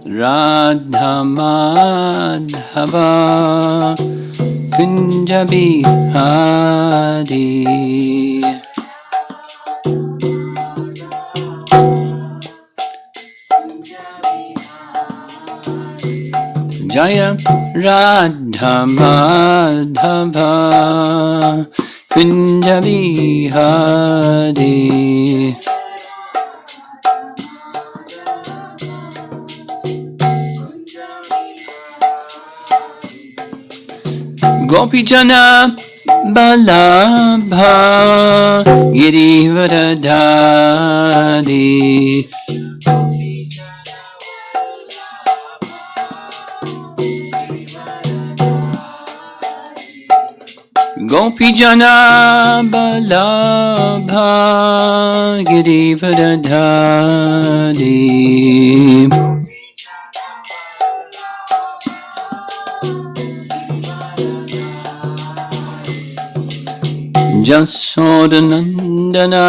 Radha Madhava Kunja Bihari Jaya Radha Madhava Kunja Bihari Gopijana Balabha Girivaradhari Gopijana Balabha Girivaradhari Jasodanandana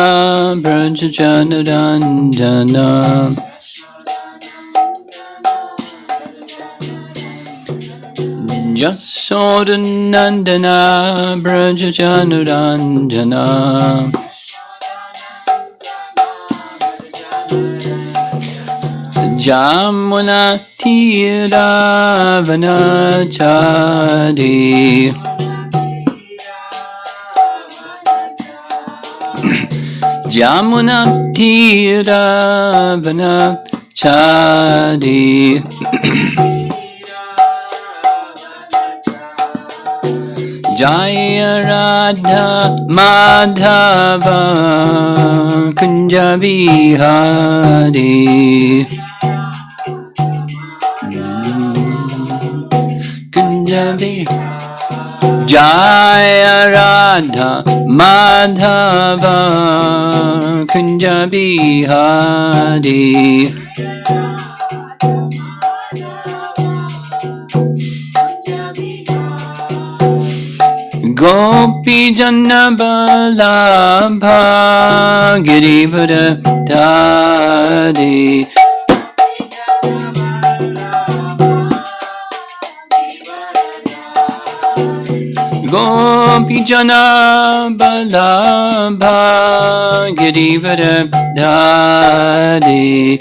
Brajajanarandana Jasodanandana Brajajanarandana Jamuna Tiravanachari Jamuna Tiravanachari Jaya Radha Madhava Kunja Bihari Kunja Bihari Jaya Radha Madhava Kunja Bihari Gopi Jana Balabha Girivaradhari Gopi Jana Balabha Girivaradhari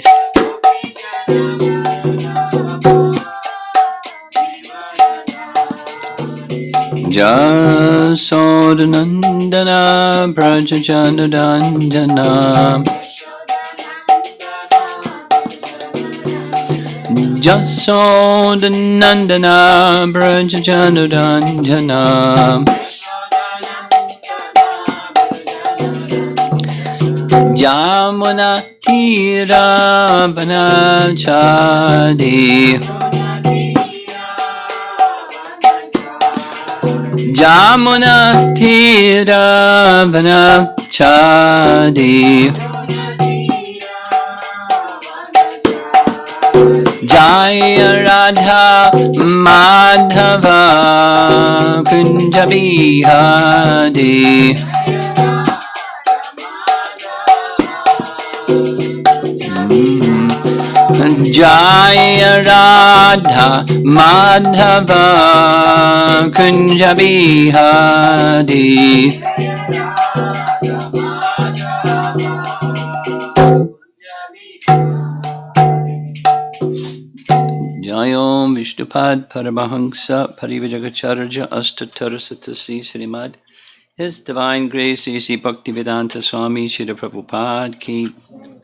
Jasodanandana Brajajanarandana Jasodanandana Brajajanarandana Jamuna Tiravanachari Jamuna Tiravanachari Jaya Radha Madhava Kunja Bihari Jaya Radha Madhava Kunja Bihari Jayom Vishnupad Paramahansa Parivajagacharya Astatarasatasi Srimad His Divine Grace A.C. Bhaktivedanta Swami Srila Prabhupada Ki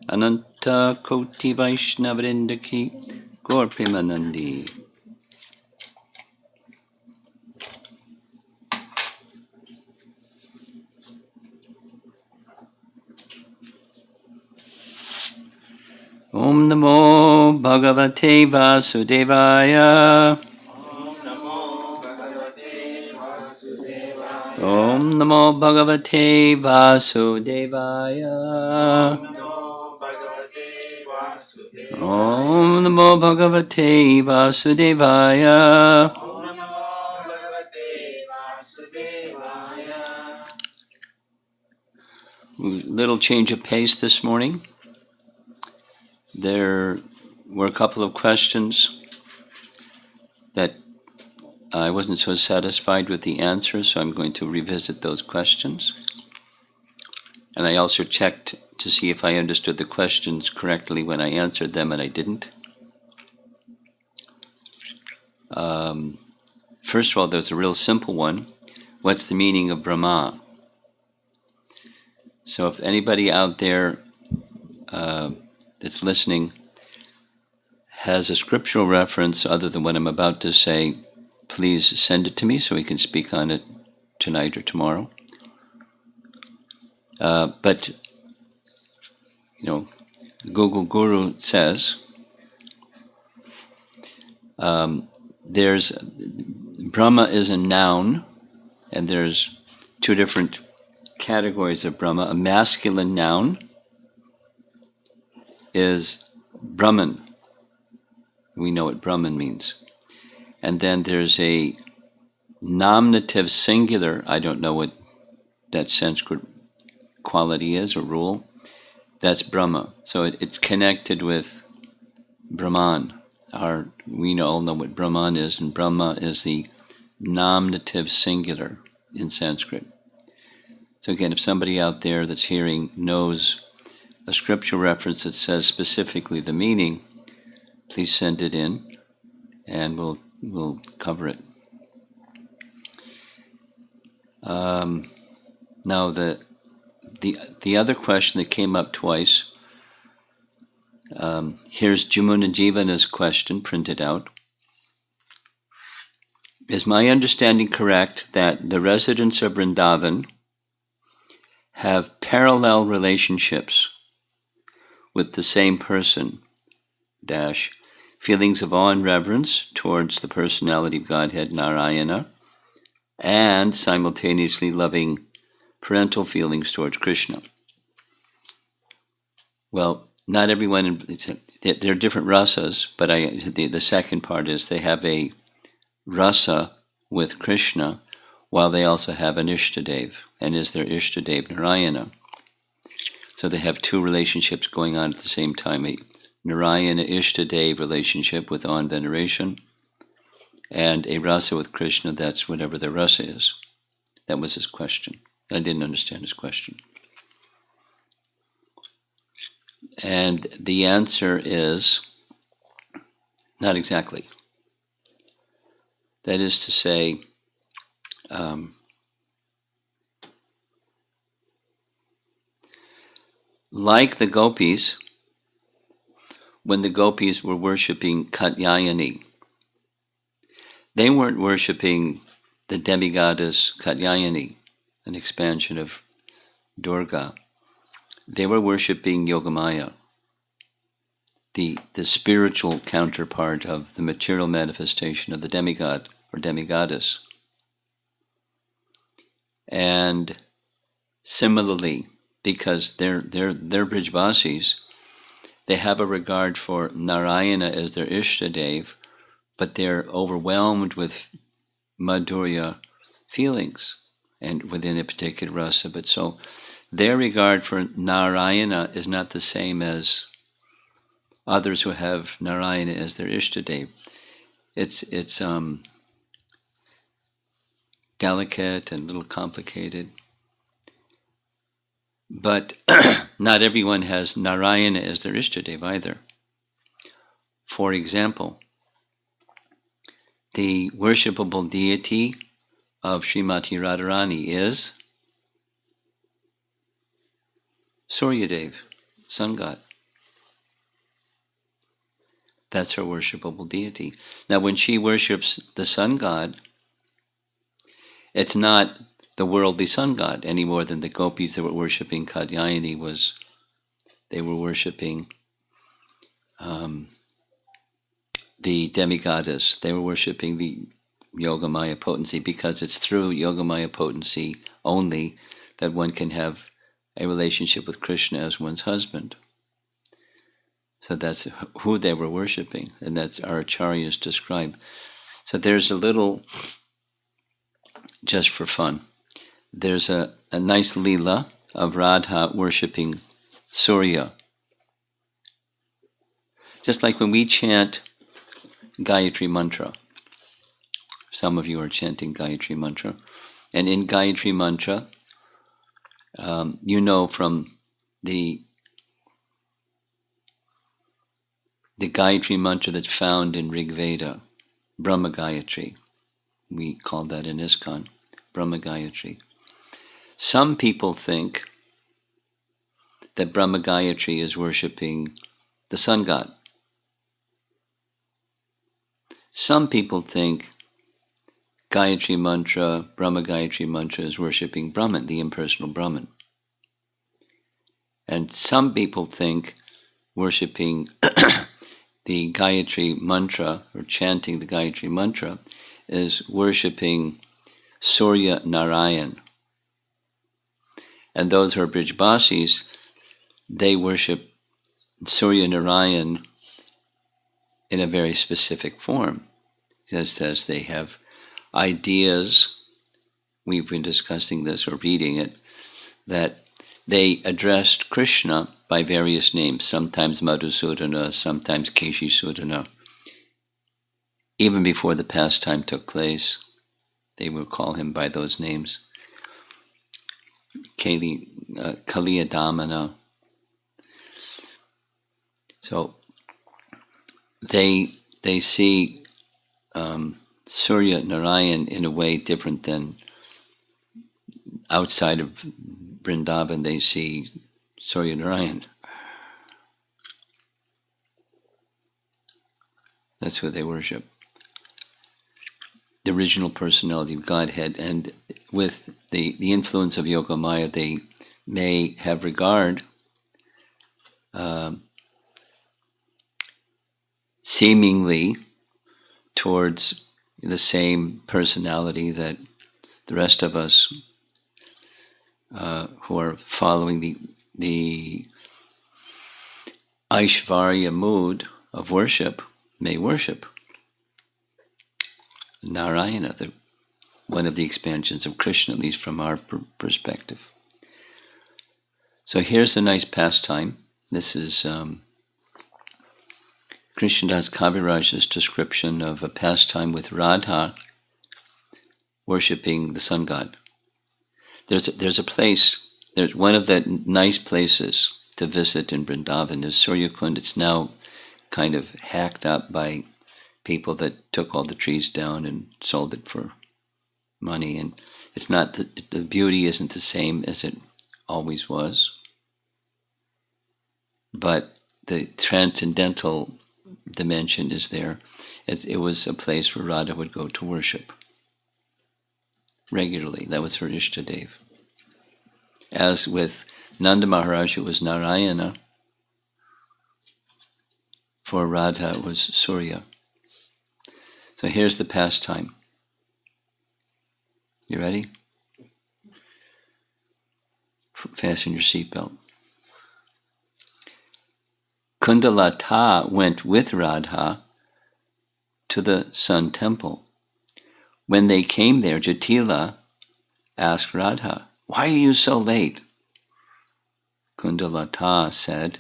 Ananta Koti Vaishnavrinda Ki Gaur Premanandi. Om Namo Bhagavate Vasudevaya. Om Namo Bhagavate Vasudevaya. Om Namo Bhagavate Vasudevaya. Little change of pace this morning. There were a couple of questions that I wasn't so satisfied with the answers, so I'm going to revisit those questions. And I also checked to see if I understood the questions correctly when I answered them, and I didn't. First of all, there's a real simple one. What's the meaning of Brahma? So if anybody out there that's listening has a scriptural reference other than what I'm about to say, please send it to me so we can speak on it tonight or tomorrow. But, Google Guru says there's Brahma is a noun, and there's two different categories of Brahma. A masculine noun is Brahman. We know what Brahman means. And then there's a nominative singular, I don't know what that Sanskrit quality is or rule, that's Brahma. So it's connected with Brahman. We all know what Brahman is, and Brahma is the nominative singular in Sanskrit. So again, if somebody out there that's hearing knows a scripture reference that says specifically the meaning, please send it in, and we'll cover it. Now the other question that came up twice. Here's Jamuna Jivana's question printed out. Is my understanding correct that the residents of Vrindavan have parallel relationships with the same person, feelings of awe and reverence towards the personality of Godhead Narayana, and simultaneously loving parental feelings towards Krishna? Well, not everyone, there are different rasas, but the second part is they have a rasa with Krishna while they also have an Ishtadev, and is their Ishtadev Narayana. So they have two relationships going on at the same time, a Narayana Ishtadev relationship with awe and veneration, and a rasa with Krishna, that's whatever their rasa is. That was his question. I didn't understand his question. And the answer is not exactly. That is to say, like the gopis, when the gopis were worshipping Katyayani, they weren't worshipping the demigoddess Katyayani, an expansion of Durga. They were worshipping Yogamaya, the spiritual counterpart of the material manifestation of the demigod or demigoddess. And similarly, because they're Brijvasis, they have a regard for Narayana as their Ishtadev, but they're overwhelmed with Madhurya feelings and within a particular rasa. But so their regard for Narayana is not the same as others who have Narayana as their Ishtadev. It's delicate and a little complicated. But not everyone has Narayana as their Ishtadev either. For example, the worshipable deity of Srimati Radharani is Suryadev, sun god. That's her worshipable deity. Now, when she worships the sun god, it's not the worldly sun god any more than the gopis that were worshipping Katyayani they were worshipping the demigoddess. They were worshipping the Yogamaya potency, because it's through Yogamaya potency only that one can have a relationship with Krishna as one's husband. So that's who they were worshipping, and that's our acharyas describe. So there's a little, just for fun, there's a nice lila of Radha worshipping Surya. Just like when we chant Gayatri Mantra. Some of you are chanting Gayatri Mantra. And in Gayatri Mantra, you know from the Gayatri Mantra that's found in Rig Veda, Brahma Gayatri. We call that in ISKCON, Brahma Gayatri. Some people think that Brahma Gayatri is worshipping the sun god. Some people think Gayatri Mantra, Brahma Gayatri Mantra is worshipping Brahman, the impersonal Brahman. And some people think worshipping the Gayatri Mantra, or chanting the Gayatri Mantra, is worshipping Surya Narayan. And those who are Brijbasis, they worship Surya Narayan in a very specific form. Just as they have ideas, we've been discussing this or reading it, that they addressed Krishna by various names, sometimes Madhusudana, sometimes Keshisudana. Even before the pastime took place, they would call him by those names. Kaliyadamana. So they see Surya Narayan in a way different than outside of Vrindavan. They see Surya Narayan. That's who they worship. The original personality of Godhead. And with the influence of Yogamaya, they may have regard seemingly towards the same personality that the rest of us who are following the Aishvarya mood of worship may worship. Narayana, one of the expansions of Krishna, at least from our perspective. So here's a nice pastime. This is Krishnadas Kaviraj's description of a pastime with Radha worshipping the sun god. There's a place, there's one of the nice places to visit in Vrindavan is Suryakund. It's now kind of hacked up by people that took all the trees down and sold it for money, and it's not the beauty isn't the same as it always was, but the transcendental dimension is there. It was a place where Radha would go to worship regularly. That was her Ishtadev. As with Nanda Maharaj, it was Narayana. For Radha, it was Surya. So here's the pastime. You ready? Fasten your seatbelt. Kundalata went with Radha to the sun temple. When they came there, Jatila asked Radha, "Why are you so late?" Kundalata said,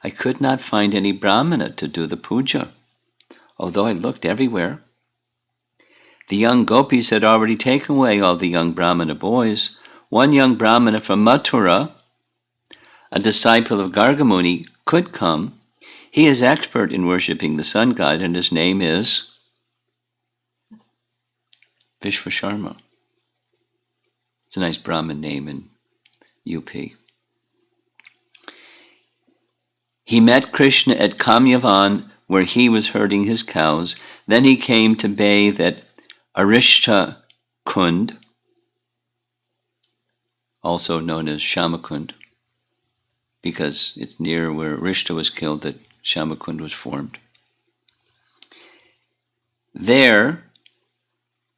"I could not find any brahmana to do the puja, although I looked everywhere. The young gopis had already taken away all the young brahmana boys. One young brahmana from Mathura, a disciple of Gargamuni, could come. He is expert in worshipping the sun god, and his name is Vishvasharma." It's a nice Brahmin name in UP. He met Krishna at Kamyavan, where he was herding his cows. Then he came to bathe at Arishta Kund, also known as Shamakund, because it's near where Arishta was killed that Shamakund was formed. There,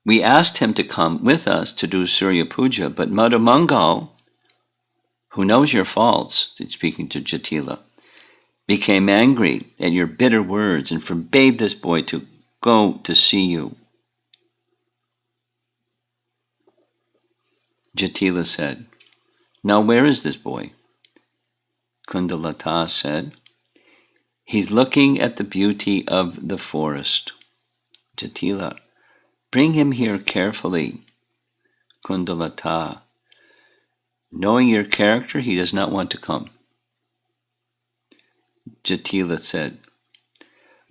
we asked him to come with us to do Surya Puja, but Madhumangal, who knows your faults, speaking to Jatila, became angry at your bitter words and forbade this boy to go to see you. Jatila said, "Now where is this boy?" Kundalata said, He's looking at the beauty of the forest. Jatila, bring him here carefully. Kundalata. Knowing your character, he does not want to come. Jatila said,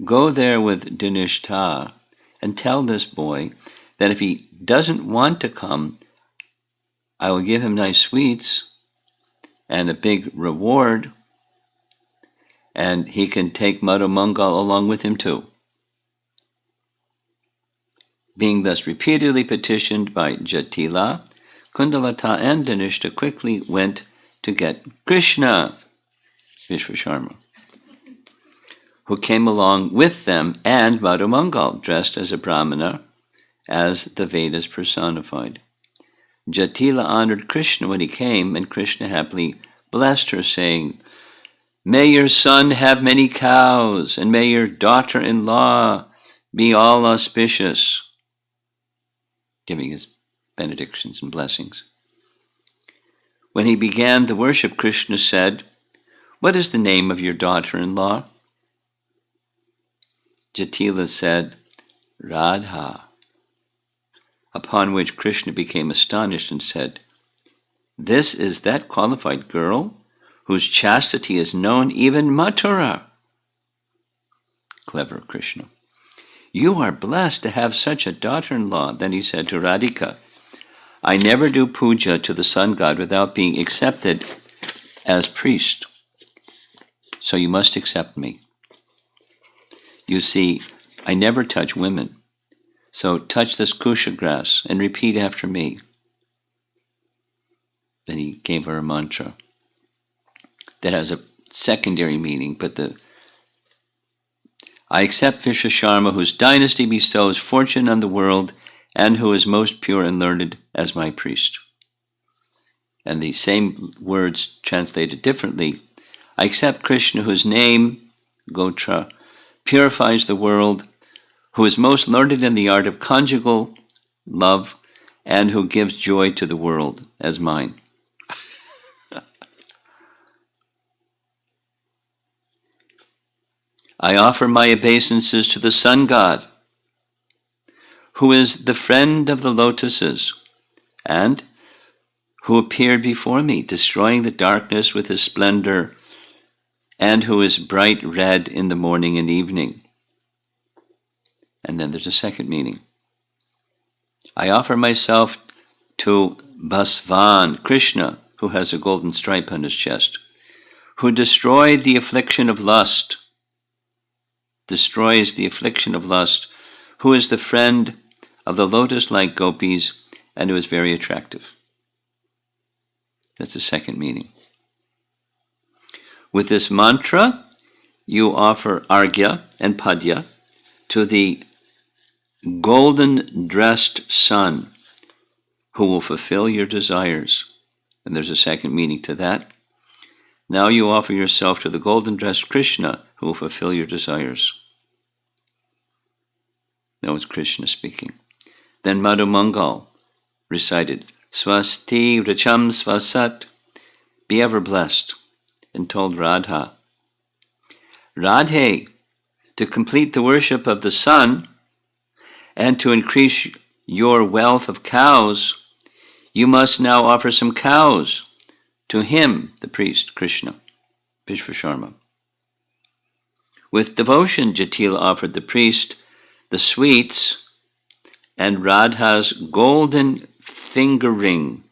go there with Dinishta and tell this boy that if he doesn't want to come, I will give him nice sweets and a big reward, and he can take Madhu Mangal along with him too. Being thus repeatedly petitioned by Jatila, Kundalata and Dhanishta quickly went to get Krishna, Vishvasharma, who came along with them, and Madhu Mangal, dressed as a Brahmana, as the Vedas personified. Jatila honored Krishna when he came, and Krishna happily blessed her, saying, may your son have many cows, and may your daughter-in-law be all auspicious, giving his benedictions and blessings. When he began the worship, Krishna said, what is the name of your daughter-in-law? Jatila said, Radha. Upon which Krishna became astonished and said, this is that qualified girl whose chastity is known even Mathura. Clever Krishna. You are blessed to have such a daughter-in-law. Then he said to Radhika, I never do puja to the sun god without being accepted as priest. So you must accept me. You see, I never touch women. So touch this kusha grass and repeat after me. Then he gave her a mantra that has a secondary meaning, but I accept Vishvasharma, whose dynasty bestows fortune on the world, and who is most pure and learned, as my priest. And the same words translated differently. I accept Krishna, whose name, Gotra, purifies the world, who is most learned in the art of conjugal love, and who gives joy to the world, as mine. I offer my obeisances to the sun god, who is the friend of the lotuses, and who appeared before me, destroying the darkness with his splendor, and who is bright red in the morning and evening. And then there's a second meaning. I offer myself to Bhasvan, Krishna, who has a golden stripe on his chest, who destroyed the affliction of lust, destroys the affliction of lust, who is the friend of the lotus-like gopis, and who is very attractive. That's the second meaning. With this mantra, you offer Argya and Padya to the golden-dressed sun, who will fulfill your desires. And there's a second meaning to that. Now you offer yourself to the golden-dressed Krishna, who will fulfill your desires. Now it's Krishna speaking. Then Madhu Mangal recited, Swasti Racham Swasat, be ever blessed, and told Radha, Radhe, to complete the worship of the sun and to increase your wealth of cows, you must now offer some cows to him, the priest, Krishna, Vishvasharma. With devotion, Jatila offered the priest the sweets and Radha's golden finger ring.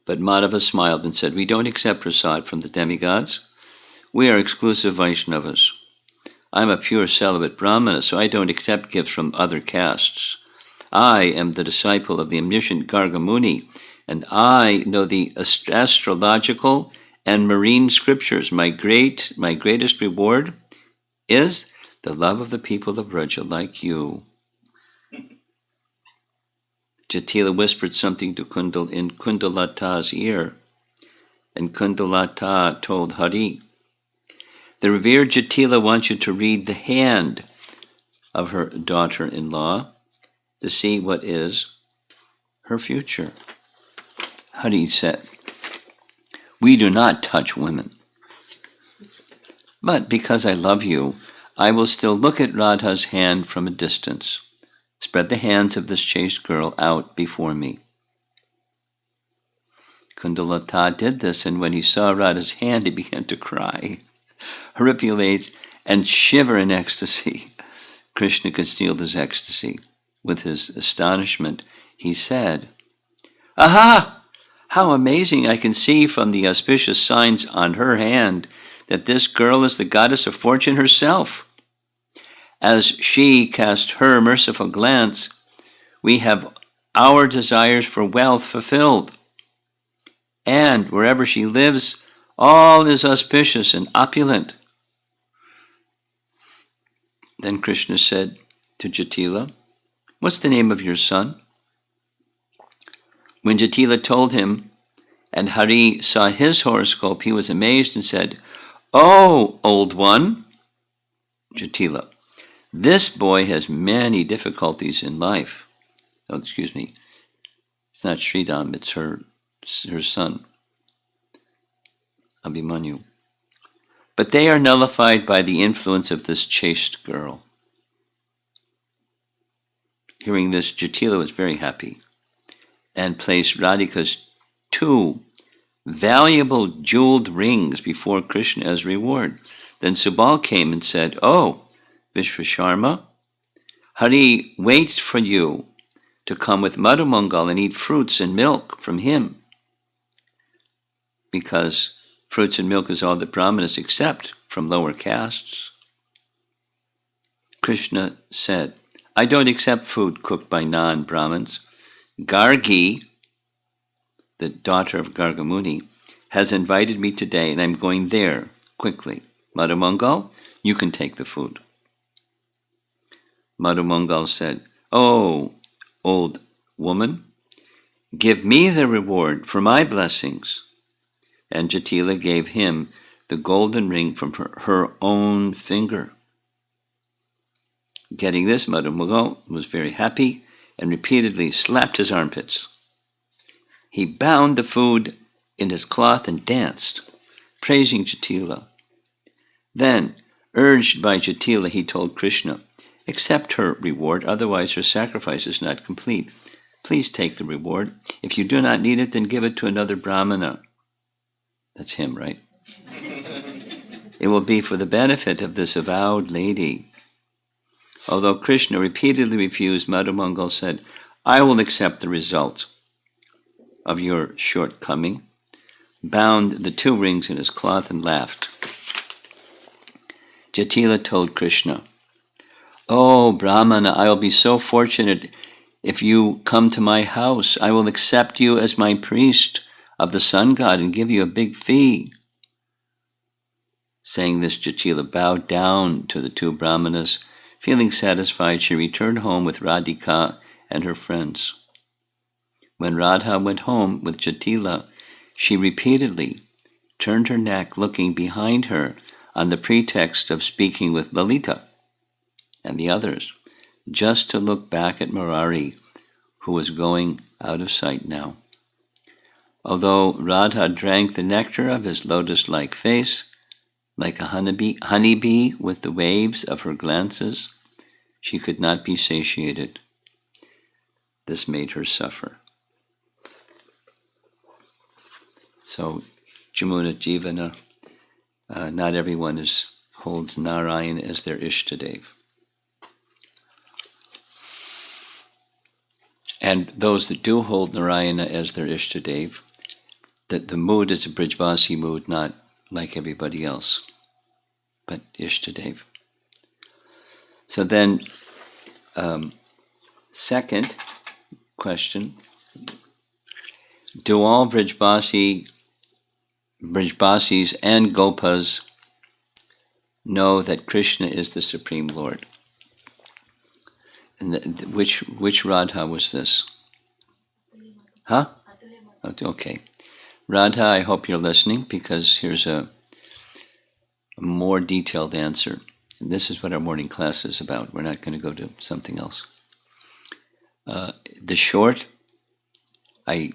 But Madhava smiled and said, we don't accept prasad from the demigods. We are exclusive Vaishnavas. I'm a pure celibate Brahmana, so I don't accept gifts from other castes. I am the disciple of the omniscient Garga Muni, and I know the astrological and marine scriptures. My greatest reward is the love of the people of Vraja like you. Jatila whispered something to Kundal in Kundalata's ear, and Kundalata told Hari, the revered Jatila wants you to read the hand of her daughter-in-law to see what is her future. Hari said, we do not touch women. But because I love you, I will still look at Radha's hand from a distance. Spread the hands of this chaste girl out before me. Kundalata did this, and when he saw Radha's hand, he began to cry, horripilate, and shiver in ecstasy. Krishna concealed his ecstasy. With his astonishment, he said, "Aha! How amazing! I can see from the auspicious signs on her hand that this girl is the goddess of fortune herself. As she cast her merciful glance, we have our desires for wealth fulfilled. And wherever she lives, all is auspicious and opulent." Then Krishna said to Jatila, "What's the name of your son?" When Jatila told him, and Hari saw his horoscope, he was amazed and said, "Oh, old one." Jatila, "This boy has many difficulties in life." Oh, excuse me. It's not Sridham, it's her son, Abhimanyu. "But they are nullified by the influence of this chaste girl." Hearing this, Jatila was very happy and placed Radhika's 2 valuable jeweled rings before Krishna as reward. Then Subal came and said, "Oh, Vishvasharma, Hari waits for you to come with Madhumangal and eat fruits and milk from him, because fruits and milk is all that Brahmanas accept from lower castes." Krishna said, "I don't accept food cooked by non-Brahmins. Gargi, the daughter of Gargamuni, has invited me today, and I'm going there quickly. Madhumangal, you can take the food." Madhumangal said, "Oh, old woman, give me the reward for my blessings." And Jatila gave him the golden ring from her own finger. Getting this, Madhumangal was very happy and repeatedly slapped his armpits. He bound the food in his cloth and danced, praising Jatila. Then, urged by Jatila, he told Krishna, "Accept her reward, otherwise her sacrifice is not complete. Please take the reward. If you do not need it, then give it to another Brahmana." That's him, right? "It will be for the benefit of this avowed lady." Although Krishna repeatedly refused, Madhumangal said, "I will accept the result of your shortcoming," bound the 2 rings in his cloth and laughed. Jatila told Krishna, "Oh, Brahmana, I will be so fortunate if you come to my house. I will accept you as my priest of the sun god and give you a big fee." Saying this, Jatila bowed down to the 2 Brahmanas. Feeling satisfied, she returned home with Radhika and her friends. When Radha went home with Jatila, she repeatedly turned her neck, looking behind her on the pretext of speaking with Lalita and the others, just to look back at Murari, who was going out of sight now. Although Radha drank the nectar of his lotus-like face, like a honeybee with the waves of her glances, she could not be satiated. This made her suffer. So, Jamuna Jivana, not everyone holds Narayan as their Ishtadev. And those that do hold Narayana as their Ishtadev, that the mood is a Brijbasi mood, not like everybody else, but Ishtadev. So then, second question, do all Brijbasis and Gopas know that Krishna is the Supreme Lord? And which Radha was this? Huh? Okay. Radha, I hope you're listening, because here's a more detailed answer. And this is what our morning class is about. We're not going to go to something else. The short, I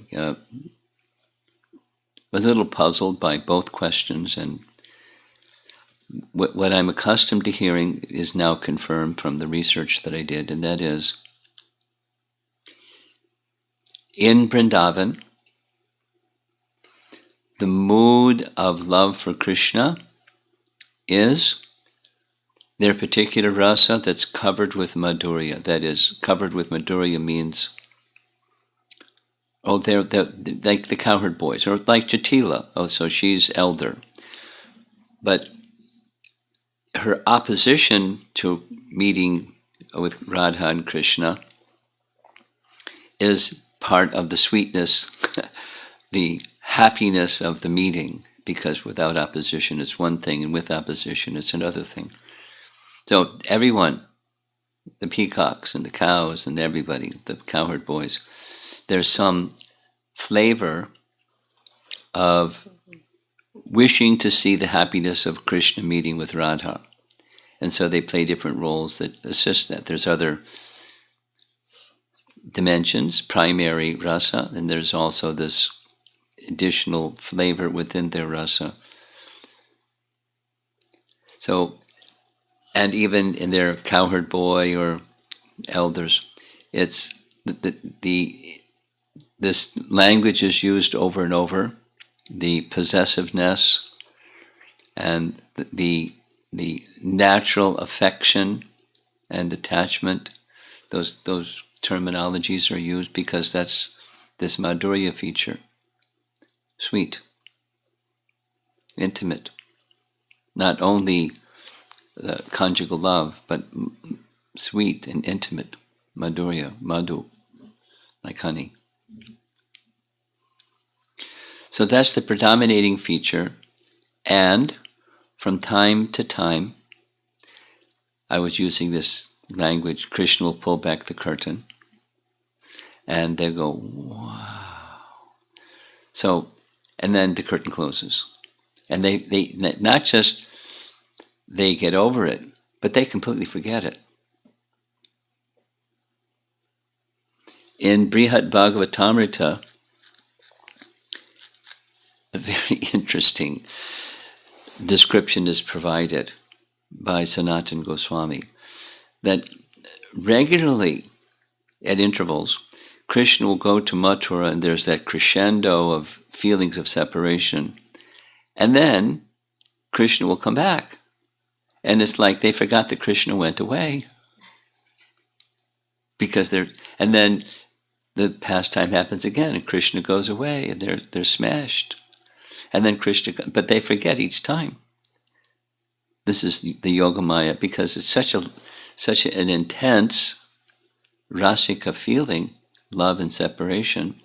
was a little puzzled by both questions, and what I'm accustomed to hearing is now confirmed from the research that I did, and that is, in Vrindavan, the mood of love for Krishna is their particular rasa that's covered with madhurya. That is, covered with madhurya means, they're like the cowherd boys, or like Jatila. Oh, so she's elder. But her opposition to meeting with Radha and Krishna is part of the sweetness, the happiness of the meeting, because without opposition it's one thing, and with opposition it's another thing. So everyone, the peacocks and the cows and everybody, the cowherd boys, there's some flavor of wishing to see the happiness of Krishna meeting with Radha. And so they play different roles that assist that. There's other dimensions, primary rasa, and there's also this additional flavor within their rasa. So, and even in their cowherd boy or elders, it's this language is used over and over. The possessiveness and the natural affection and attachment, those terminologies are used because that's this madhurya feature. Sweet, intimate, not only conjugal love, but sweet and intimate, madhurya, madhu, like honey. So that's the predominating feature, and from time to time, I was using this language, Krishna will pull back the curtain, and they go, wow. So, and then the curtain closes. And they not just, they get over it, but they completely forget it. In Brihat Bhagavatamrita, a very interesting description is provided by Sanatana Goswami, that regularly, at intervals, Krishna will go to Mathura and there's that crescendo of feelings of separation. And then Krishna will come back. And it's like they forgot that Krishna went away. Because and then the pastime happens again and Krishna goes away and they're smashed. And then Krishna, but they forget each time. This is the Yogamaya, because it's such an intense rasika feeling, love and separation,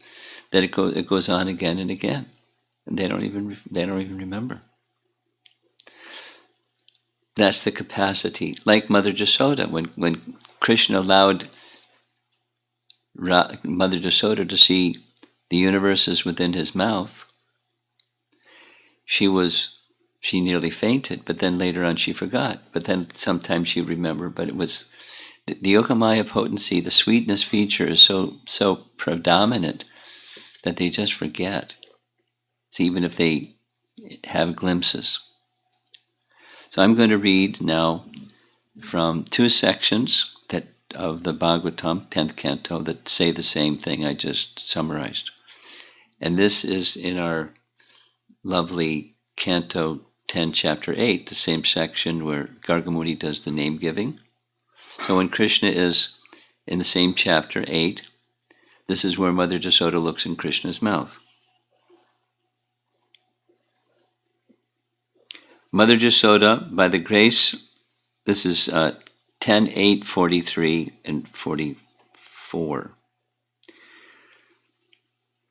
that it goes on again and again, and they don't even remember. That's the capacity. Like Mother Jasoda, when Krishna allowed Mother Jasoda to see the universes within his mouth, she nearly fainted, but then later on she forgot. But then sometimes she remembered. But it was the Yogamaya potency, the sweetness feature is so predominant that they just forget. So even if they have glimpses. So I'm going to read now from two sections of the Bhagavatam, 10th canto, that say the same thing I just summarized. And this is in our lovely Canto 10, Chapter 8, the same section where Gargamuni does the name giving. So when Krishna is in the same chapter 8, this is where Mother Jasoda looks in Krishna's mouth. Mother Jasoda, by the grace, this is 10, 8, 43, and 44.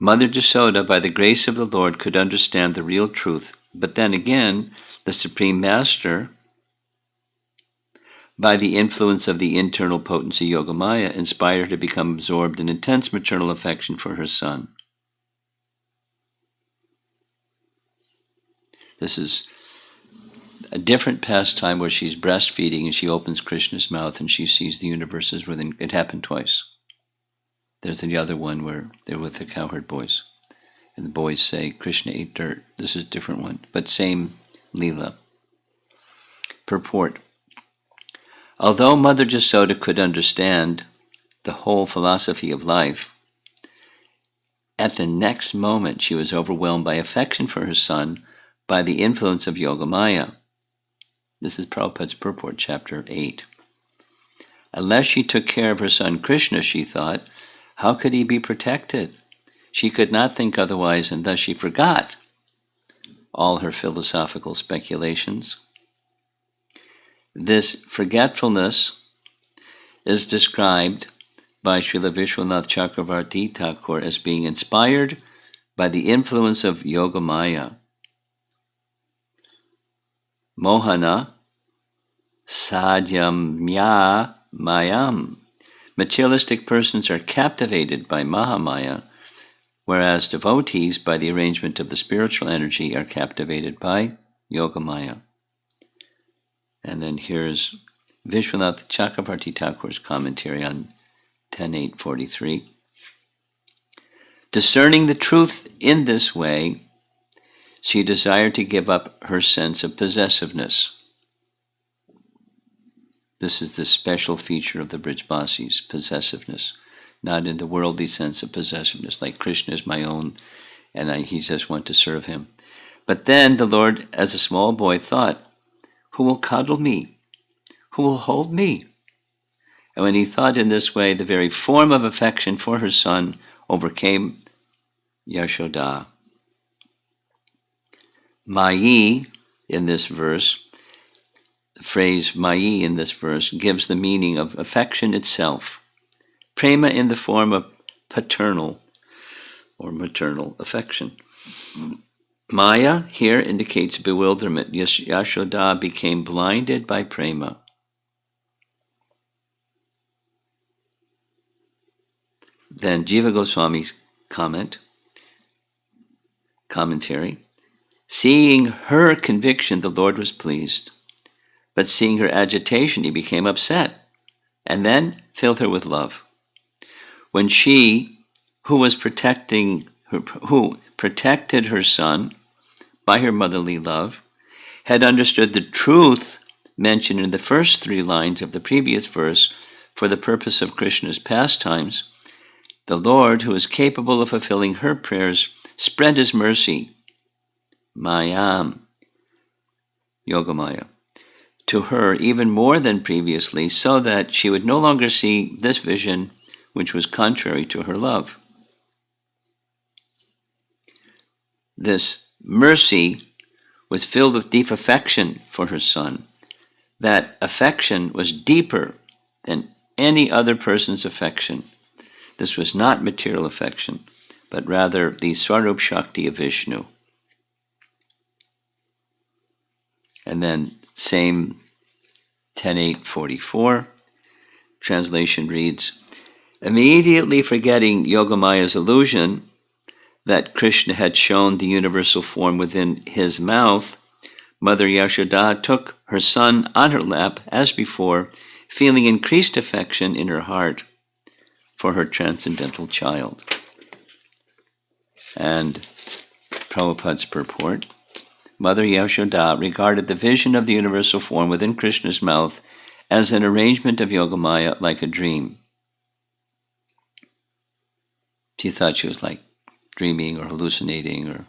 Mother Jasoda, by the grace of the Lord, could understand the real truth. But then again, the Supreme Master, by the influence of the internal potency Yogamaya, inspired her to become absorbed in intense maternal affection for her son. This is a different pastime where she's breastfeeding and she opens Krishna's mouth and she sees the universes within. It happened twice. There's the other one where they're with the cowherd boys. And the boys say, Krishna ate dirt. This is a different one, but same Leela. Purport. Although Mother Jasoda could understand the whole philosophy of life, at the next moment she was overwhelmed by affection for her son by the influence of Yogamaya. This is Prabhupada's Purport, Chapter 8. Unless she took care of her son Krishna, she thought, how could he be protected? She could not think otherwise, and thus she forgot all her philosophical speculations. This forgetfulness is described by Srila Vishwanath Chakravarti Thakur as being inspired by the influence of Yogamaya. Mohana sadhyamya mayam. Materialistic persons are captivated by Mahamaya, whereas devotees, by the arrangement of the spiritual energy, are captivated by Yogamaya. And then here's Vishwanath Chakravarti Thakur's commentary on 10.8.43. Discerning the truth in this way, she desired to give up her sense of possessiveness. This is the special feature of the Brijbasis, possessiveness, not in the worldly sense of possessiveness, like Krishna is my own, and he just want to serve him. But then the Lord, as a small boy, thought, who will cuddle me? Who will hold me? And when he thought in this way, the very form of affection for her son overcame Yashoda. Mayi in this verse, the phrase Mayi in this verse gives the meaning of affection itself. Prema in the form of paternal or maternal affection. Maya here indicates bewilderment. Yashoda became blinded by prema. Then Jiva Goswami's commentary. Seeing her conviction, the Lord was pleased. But seeing her agitation, he became upset, and then filled her with love. When she, who protected her son by her motherly love, had understood the truth mentioned in the first 3 lines of the previous verse for the purpose of Krishna's pastimes, the Lord, who is capable of fulfilling her prayers, spread his mercy, Mayam, Yogamaya, to her even more than previously, so that she would no longer see this vision which was contrary to her love. This mercy was filled with deep affection for her son. That affection was deeper than any other person's affection. This was not material affection, but rather the Swarup Shakti of Vishnu. And then same 10.8.44, translation reads, immediately forgetting Yogamaya's illusion that Krishna had shown the universal form within his mouth, Mother Yashoda took her son on her lap as before, feeling increased affection in her heart for her transcendental child. And Prabhupada's purport, Mother Yashoda regarded the vision of the universal form within Krishna's mouth as an arrangement of Yogamaya like a dream. She thought she was like dreaming or hallucinating, or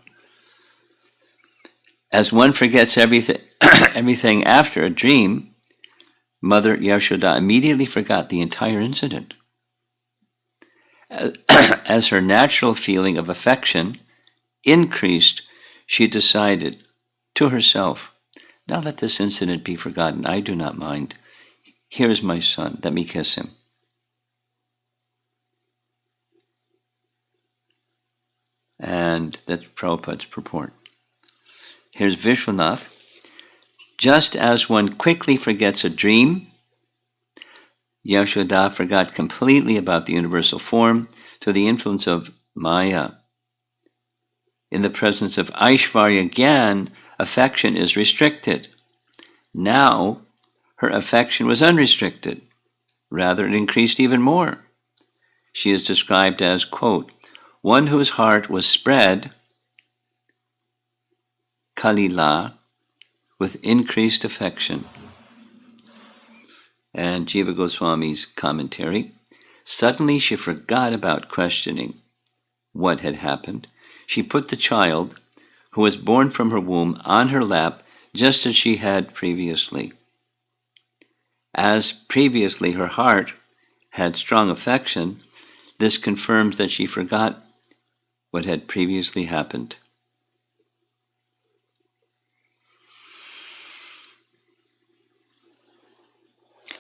as one forgets everything after a dream, Mother Yashoda immediately forgot the entire incident. As her natural feeling of affection increased, she decided to herself, now let this incident be forgotten. I do not mind. Here is my son. Let me kiss him. And that's Prabhupada's purport. Here's Vishwanath. Just as one quickly forgets a dream, Yashoda forgot completely about the universal form through the influence of Maya. In the presence of Aishvarya Gyan, affection is restricted. Now, her affection was unrestricted. Rather, it increased even more. She is described as, quote, one whose heart was spread, Kalila, with increased affection. And Jiva Goswami's commentary, suddenly she forgot about questioning what had happened. She put the child, who was born from her womb, on her lap, just as she had previously. As previously her heart had strong affection, this confirms that she forgot what had previously happened.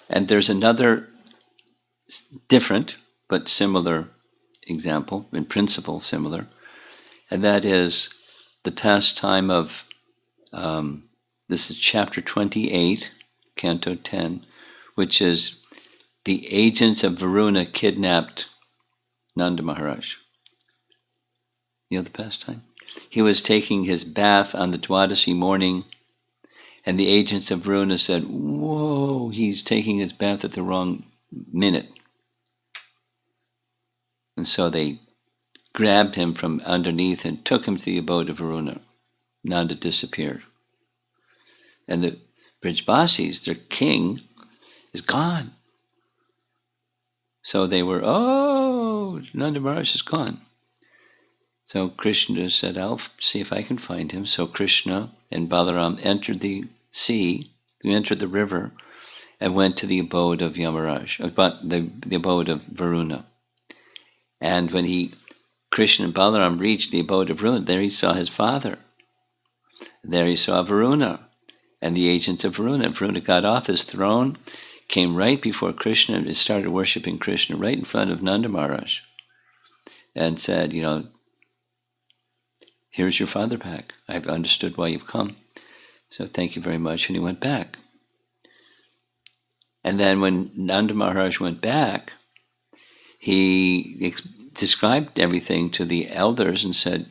And there's another different but similar example, in principle similar, and that is the pastime of, this is chapter 28, canto 10, which is the agents of Varuna kidnapped Nanda Maharaj. You know the pastime? He was taking his bath on the Dwadasi morning, and the agents of Varuna said, "Whoa, he's taking his bath at the wrong minute." And so they grabbed him from underneath and took him to the abode of Varuna. Nanda disappeared. And the Brijbasis, their king, is gone. So they were, oh, Nanda Maharaj is gone. So Krishna said, I'll see if I can find him. So Krishna and Balaram entered the sea, entered the river, and went to the abode of Yamaraj, but the abode of Varuna. And when Krishna and Balaram reached the abode of Varuna, there he saw his father. There he saw Varuna and the agents of Varuna. Varuna got off his throne, came right before Krishna, and started worshiping Krishna right in front of Nanda Maharaj, and said, here's your father back. I've understood why you've come. So thank you very much. And he went back. And then when Nanda Maharaj went back, he described everything to the elders and said,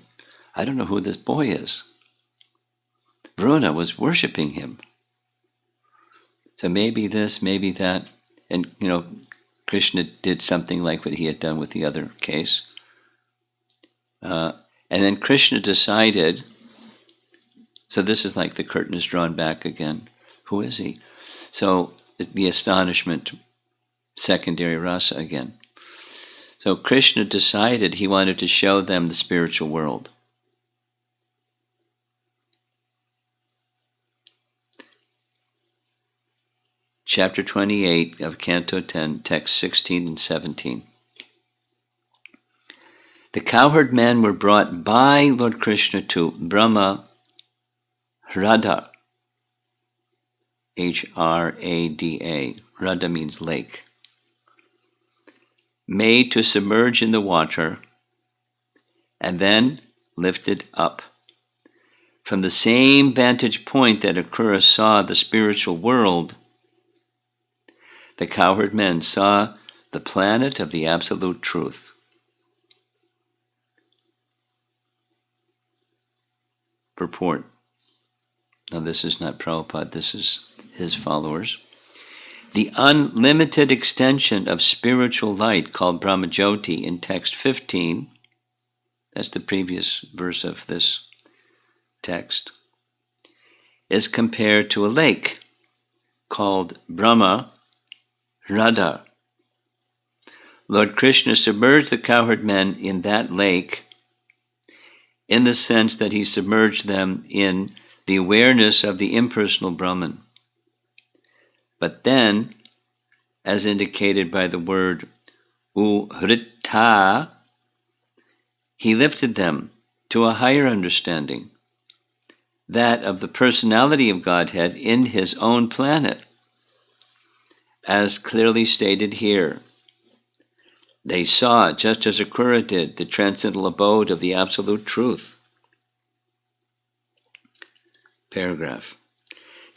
I don't know who this boy is. Varuna was worshiping him. So maybe this, maybe that. And, Krishna did something like what he had done with the other case. And then Krishna decided, so this is like the curtain is drawn back again. Who is he? So the astonishment, secondary rasa again. So Krishna decided he wanted to show them the spiritual world. Chapter 28 of Canto 10, text 16 and 17. The cowherd men were brought by Lord Krishna to Brahma Hrada, Hrada. Hrada means lake. Made to submerge in the water and then lifted up. From the same vantage point that Akrura saw the spiritual world, the cowherd men saw the planet of the absolute truth. Purport. Now this is not Prabhupada, this is his followers. The unlimited extension of spiritual light called Brahmajyoti in text 15, that's the previous verse of this text, is compared to a lake called Brahma Hrada. Lord Krishna submerged the cowherd men in that lake in the sense that he submerged them in the awareness of the impersonal Brahman. But then, as indicated by the word uhrita, he lifted them to a higher understanding, that of the personality of Godhead in his own planet, as clearly stated here. They saw, just as Akrura did, the transcendental abode of the absolute truth. Paragraph.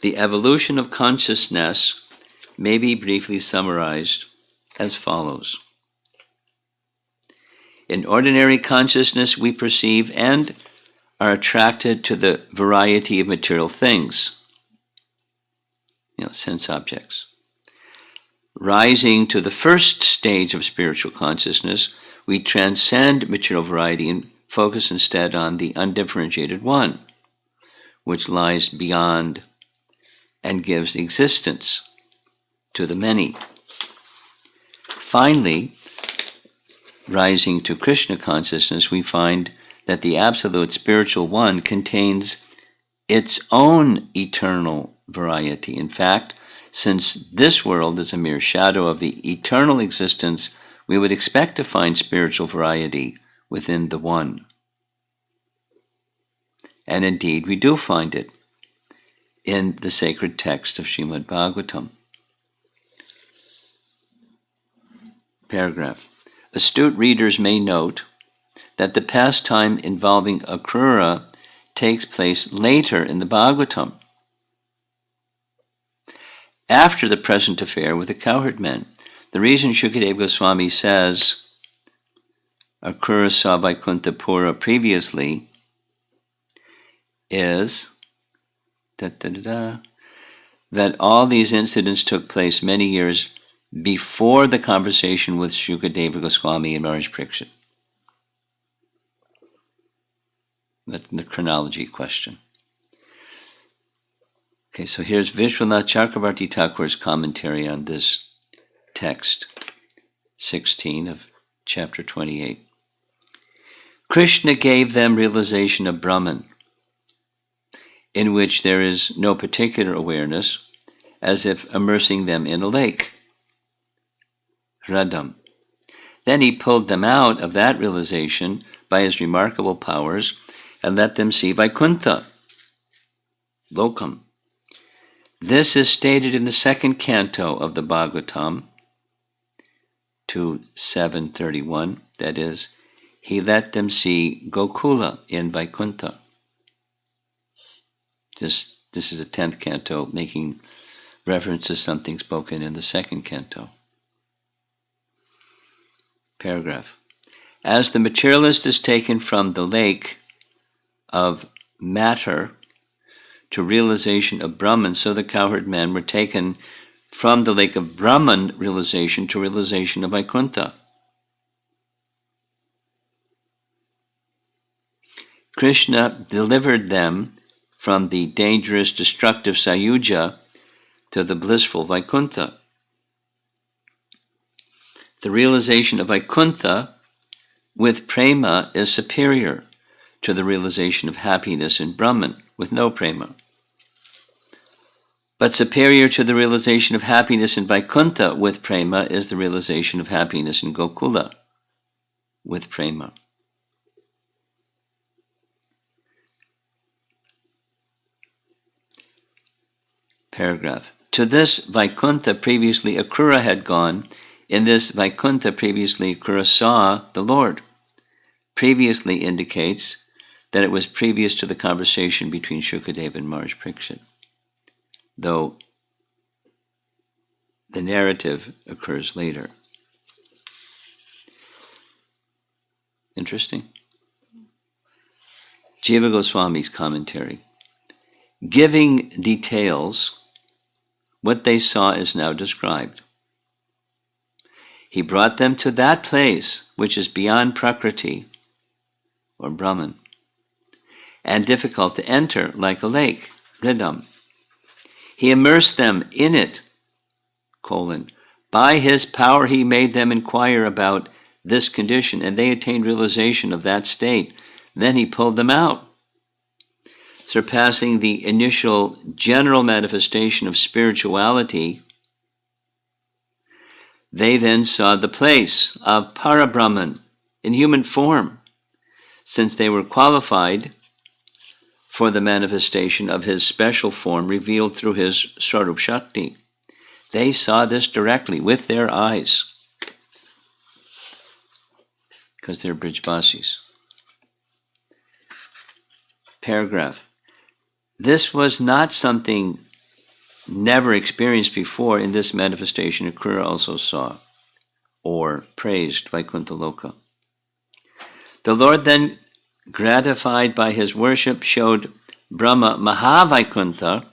The evolution of consciousness may be briefly summarized as follows. In ordinary consciousness, we perceive and are attracted to the variety of material things, sense objects. Rising to the first stage of spiritual consciousness, we transcend material variety and focus instead on the undifferentiated one, which lies beyond and gives existence to the many. Finally, rising to Krishna consciousness, we find that the Absolute Spiritual One contains its own eternal variety. In fact, since this world is a mere shadow of the eternal existence, we would expect to find spiritual variety within the One. And indeed, we do find it in the sacred text of Srimad Bhagavatam. Paragraph. Astute readers may note that the pastime involving Akrura takes place later in the Bhagavatam, after the present affair with the cowherd men. The reason Shukadeva Goswami says Akrura saw Vaikuntha Pura previously is that all these incidents took place many years before the conversation with Shukadeva Goswami and Maharaj Pariksit. That's the chronology question. Okay, so here's Vishwanath Chakravarti Thakur's commentary on this text, 16 of chapter 28. Krishna gave them realization of Brahman, in which there is no particular awareness, as if immersing them in a lake. Hradam. Then he pulled them out of that realization by his remarkable powers and let them see Vaikuntha, Lokam. This is stated in the second canto of the Bhagavatam, 2:731. That is, he let them see Gokula in Vaikuntha. This is a 10th canto, making reference to something spoken in the second canto. Paragraph. As the materialist is taken from the lake of matter to realization of Brahman, so the cowherd men were taken from the lake of Brahman realization to realization of Vaikuntha. Krishna delivered them from the dangerous, destructive Sayuja to the blissful Vaikuntha. The realization of Vaikuntha with prema is superior to the realization of happiness in Brahman with no prema. But superior to the realization of happiness in Vaikuntha with prema is the realization of happiness in Gokula with prema. Paragraph. To this Vaikuntha previously Akrura had gone. In this Vaikuntha previously Akrura saw the Lord. Previously indicates that it was previous to the conversation between Shukadeva and Maharaj Pariksit, though the narrative occurs later. Interesting. Jiva Goswami's commentary. Giving details, what they saw is now described. He brought them to that place which is beyond Prakriti, or Brahman, and difficult to enter like a lake, Hridam. He immersed them in it, by his power he made them inquire about this condition, and they attained realization of that state. Then he pulled them out. Surpassing the initial general manifestation of spirituality, they then saw the place of Parabrahman in human form, since they were qualified for the manifestation of his special form revealed through his Swarup Shakti. They saw this directly with their eyes, because they're Brijbasis. Paragraph. This was not something never experienced before. In this manifestation, Akrura also saw or praised Vaikuntha Loka. The Lord then, gratified by his worship, showed Brahma Mahavaikuntha,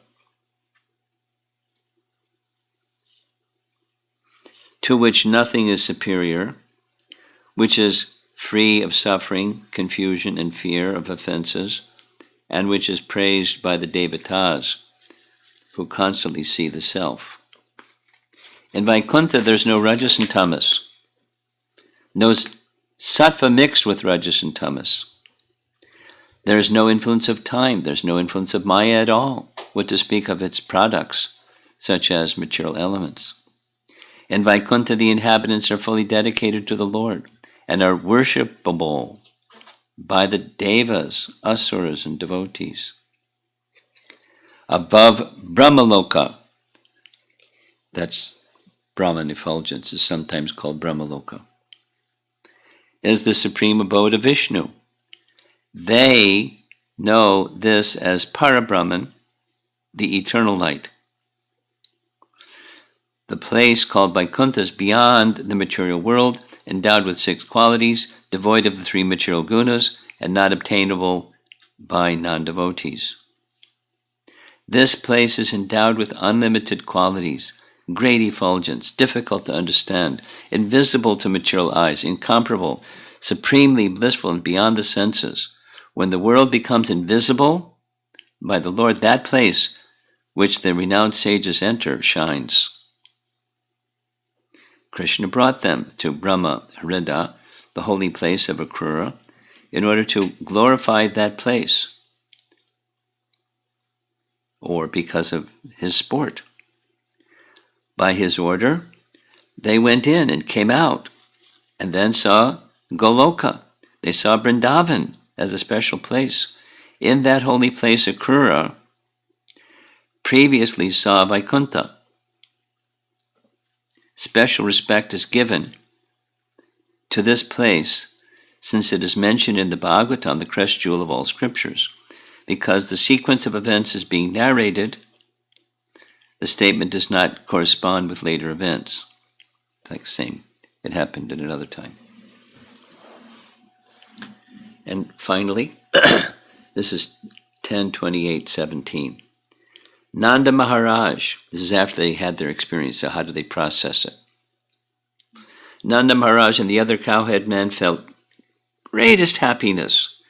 to which nothing is superior, which is free of suffering, confusion, and fear of offenses, and which is praised by the Devatas, who constantly see the self. In Vaikuntha, there's no rajas and tamas. No sattva mixed with rajas and tamas. There is no influence of time. There's no influence of Maya at all, what to speak of its products, such as material elements. In Vaikuntha, the inhabitants are fully dedicated to the Lord and are worshipable by the devas, asuras, and devotees. Above Brahmaloka, that's Brahman effulgence, is sometimes called Brahmaloka, is the supreme abode of Vishnu. They know this as Parabrahman, the eternal light. The place called Vaikuntha is beyond the material world, endowed with 6 qualities, devoid of the 3 material gunas, and not obtainable by non-devotees. This place is endowed with unlimited qualities, great effulgence, difficult to understand, invisible to material eyes, incomparable, supremely blissful and beyond the senses. When the world becomes invisible by the Lord, that place which the renowned sages enter shines. Krishna brought them to Brahma Hrida, the holy place of Akrura, in order to glorify that place, or because of his sport. By his order, they went in and came out, and then saw Goloka. They saw Vrindavan as a special place. In that holy place, Akrura previously saw Vaikuntha. Special respect is given to this place since it is mentioned in the Bhagavatam, the crest jewel of all scriptures. Because the sequence of events is being narrated, the statement does not correspond with later events. It's like saying it happened at another time. And finally, this is 10:28:17. Nanda Maharaj, this is after they had their experience, so how do they process it? Nanda Maharaj and the other cowhead men felt greatest happiness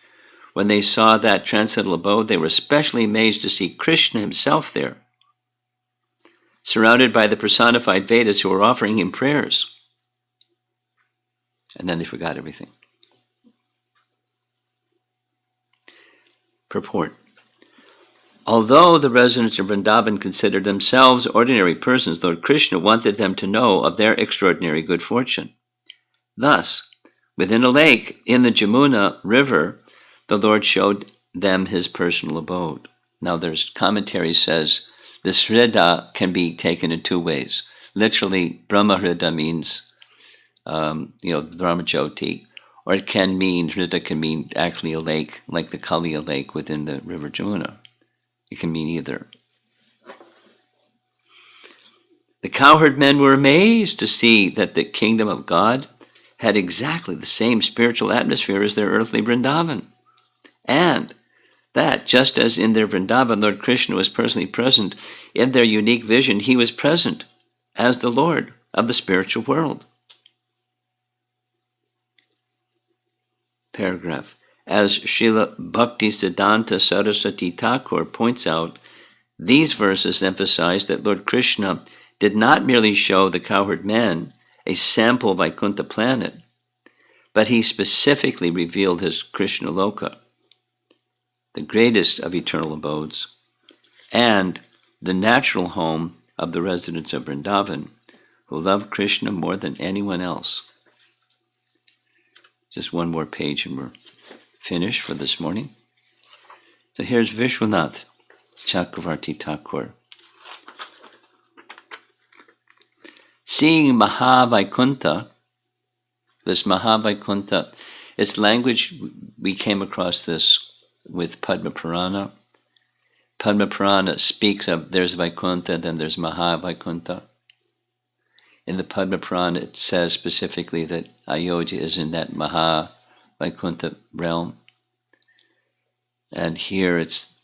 when they saw that transcendental abode. They were especially amazed to see Krishna himself there, surrounded by the personified Vedas who were offering him prayers. And then they forgot everything. Purport. Although the residents of Vrindavan considered themselves ordinary persons, Lord Krishna wanted them to know of their extraordinary good fortune. Thus, within a lake in the Jamuna river, the Lord showed them his personal abode. Now there's commentary says this Hrida can be taken in 2 ways. Literally, Brahma Hrida means, Brahma Jyoti, or it can mean, Hrida can mean actually a lake, like the Kaliya lake within the river Jamuna. It can mean either. The cowherd men were amazed to see that the kingdom of God had exactly the same spiritual atmosphere as their earthly Vrindavan. And that, just as in their Vrindavan, Lord Krishna was personally present, in their unique vision, he was present as the Lord of the spiritual world. Paragraph. As Srila Bhaktisiddhanta Saraswati Thakur points out, these verses emphasize that Lord Krishna did not merely show the cowherd men a sample Vaikuntha planet, but he specifically revealed his Krishna Loka, the greatest of eternal abodes, and the natural home of the residents of Vrindavan, who love Krishna more than anyone else. Just one more page and we're finished for this morning. So here's Vishwanath Chakravarti Thakur. Seeing Mahavaikuntha, this Mahavaikuntha, its language, we came across this with Padma Purana. Padma Purana speaks of there's Vaikuntha, then there's Mahavaikuntha. In the Padma Purana, it says specifically that Ayodhya is in that Mahavaikuntha realm. And here it's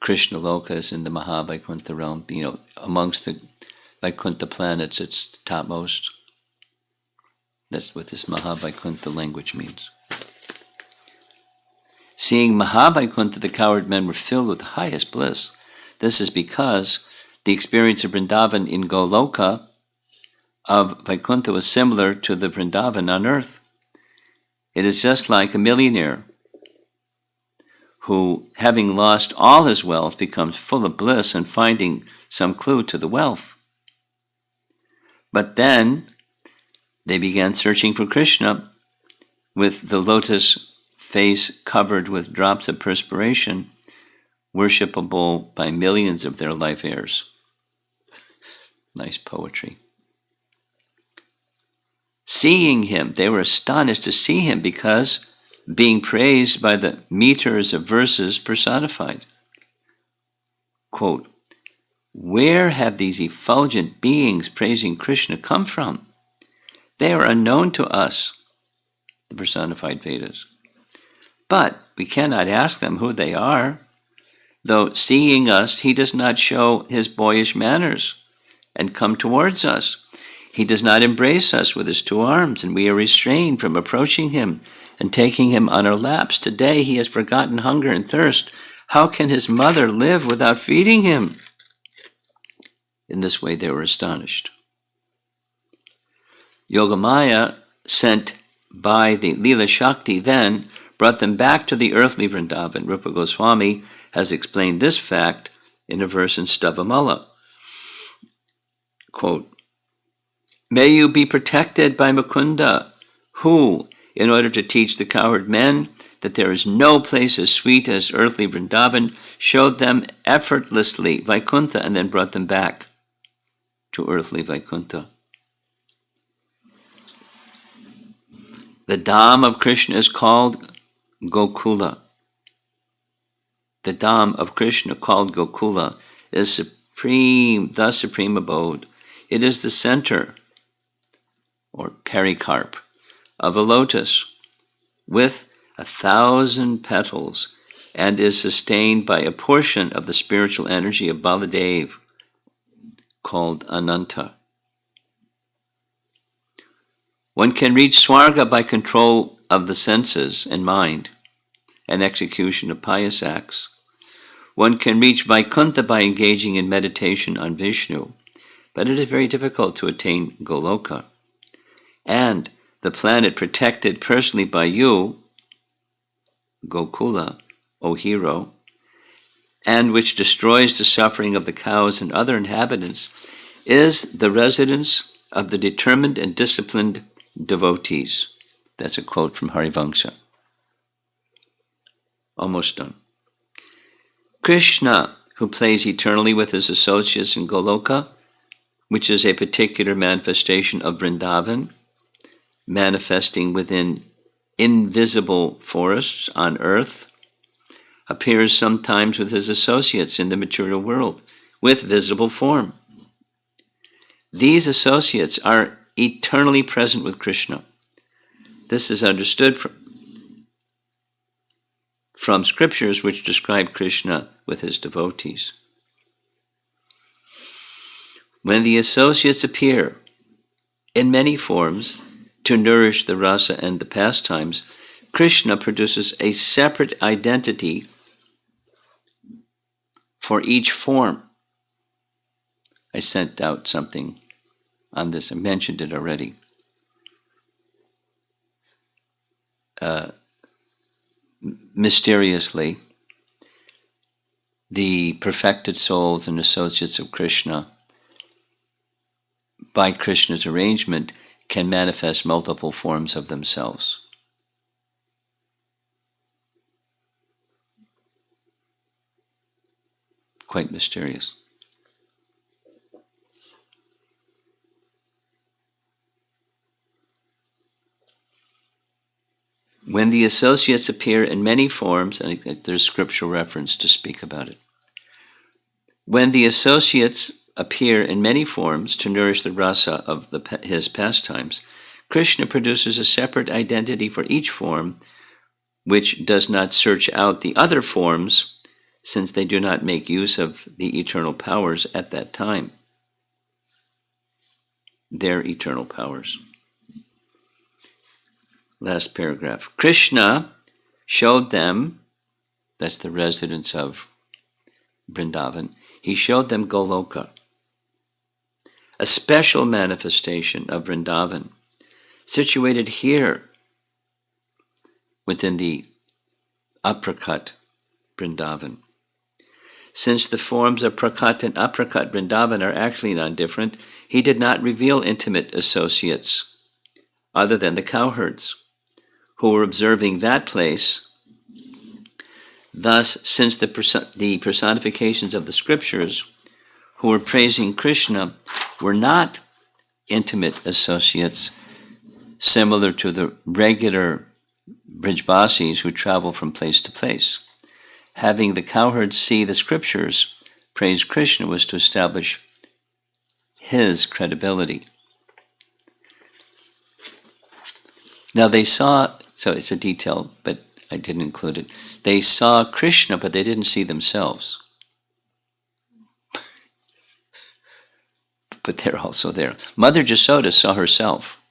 Krishna Loka is in the Mahavaikuntha realm. Amongst the Vaikuntha planets, it's the topmost. That's what this Mahavaikuntha language means. Seeing Mahavaikuntha, the cowherd men were filled with the highest bliss. This is because the experience of Vrindavan in Goloka of Vaikuntha was similar to the Vrindavan on earth. It is just like a millionaire who, having lost all his wealth, becomes full of bliss and finding some clue to the wealth. But then they began searching for Krishna with the lotus face covered with drops of perspiration, worshipable by millions of their life heirs. Nice poetry. Seeing him, they were astonished to see him because being praised by the meters of verses personified. Quote, where have these effulgent beings praising Krishna come from? They are unknown to us, the personified Vedas. But we cannot ask them who they are. Though seeing us, he does not show his boyish manners and come towards us. He does not embrace us with his two arms, and we are restrained from approaching him and taking him on our laps. Today he has forgotten hunger and thirst. How can his mother live without feeding him? In this way they were astonished. Yogamaya, sent by the Leela Shakti, then brought them back to the earthly Vrindavan. Rupa Goswami has explained this fact in a verse in Stavamala. Quote, may you be protected by Mukunda, who, in order to teach the cowherd men that there is no place as sweet as earthly Vrindavan, showed them effortlessly Vaikuntha and then brought them back to earthly Vaikuntha. The Dham of Krishna is called Gokula. The Dham of Krishna, called Gokula, is supreme, the supreme abode. It is the center, or pericarp, of a lotus with 1,000 petals and is sustained by a portion of the spiritual energy of Baladev, called Ananta. One can reach Swarga by control of the senses and mind and execution of pious acts. One can reach Vaikuntha by engaging in meditation on Vishnu, but it is very difficult to attain Goloka. And the planet protected personally by you, Gokula, O hero, and which destroys the suffering of the cows and other inhabitants, is the residence of the determined and disciplined devotees. That's a quote from Harivamsa. Almost done. Krishna, who plays eternally with his associates in Goloka, which is a particular manifestation of Vrindavan, manifesting within invisible forests on earth, appears sometimes with his associates in the material world, with visible form. These associates are eternally present with Krishna. This is understood from scriptures which describe Krishna with his devotees. When the associates appear in many forms to nourish the rasa and the pastimes, Krishna produces a separate identity for each form. I sent out something on this. I mentioned it already. Mysteriously, the perfected souls and associates of Krishna, by Krishna's arrangement, can manifest multiple forms of themselves. Quite mysterious. When the associates appear in many forms, and there's scriptural reference to speak about it. When the associates appear in many forms to nourish the rasa of his pastimes, Krishna produces a separate identity for each form, which does not search out the other forms, since they do not make use of the eternal powers at that time. Their eternal powers. Last paragraph. Krishna showed them, that's the residents of Vrindavan, he showed them Goloka, a special manifestation of Vrindavan, situated here within the Aprakat Vrindavan. Since the forms of Prakat and Aprakat Vrindavan are actually non-different, he did not reveal intimate associates other than the cowherds who were observing that place. Thus, since the personifications of the scriptures who were praising Krishna were not intimate associates similar to the regular Brijbasis who travel from place to place, having the cowherds see the scriptures praise Krishna was to establish his credibility. Now they saw, so it's a detail, but I didn't include it. They saw Krishna, but they didn't see themselves. But they're also there. Mother Jasoda saw herself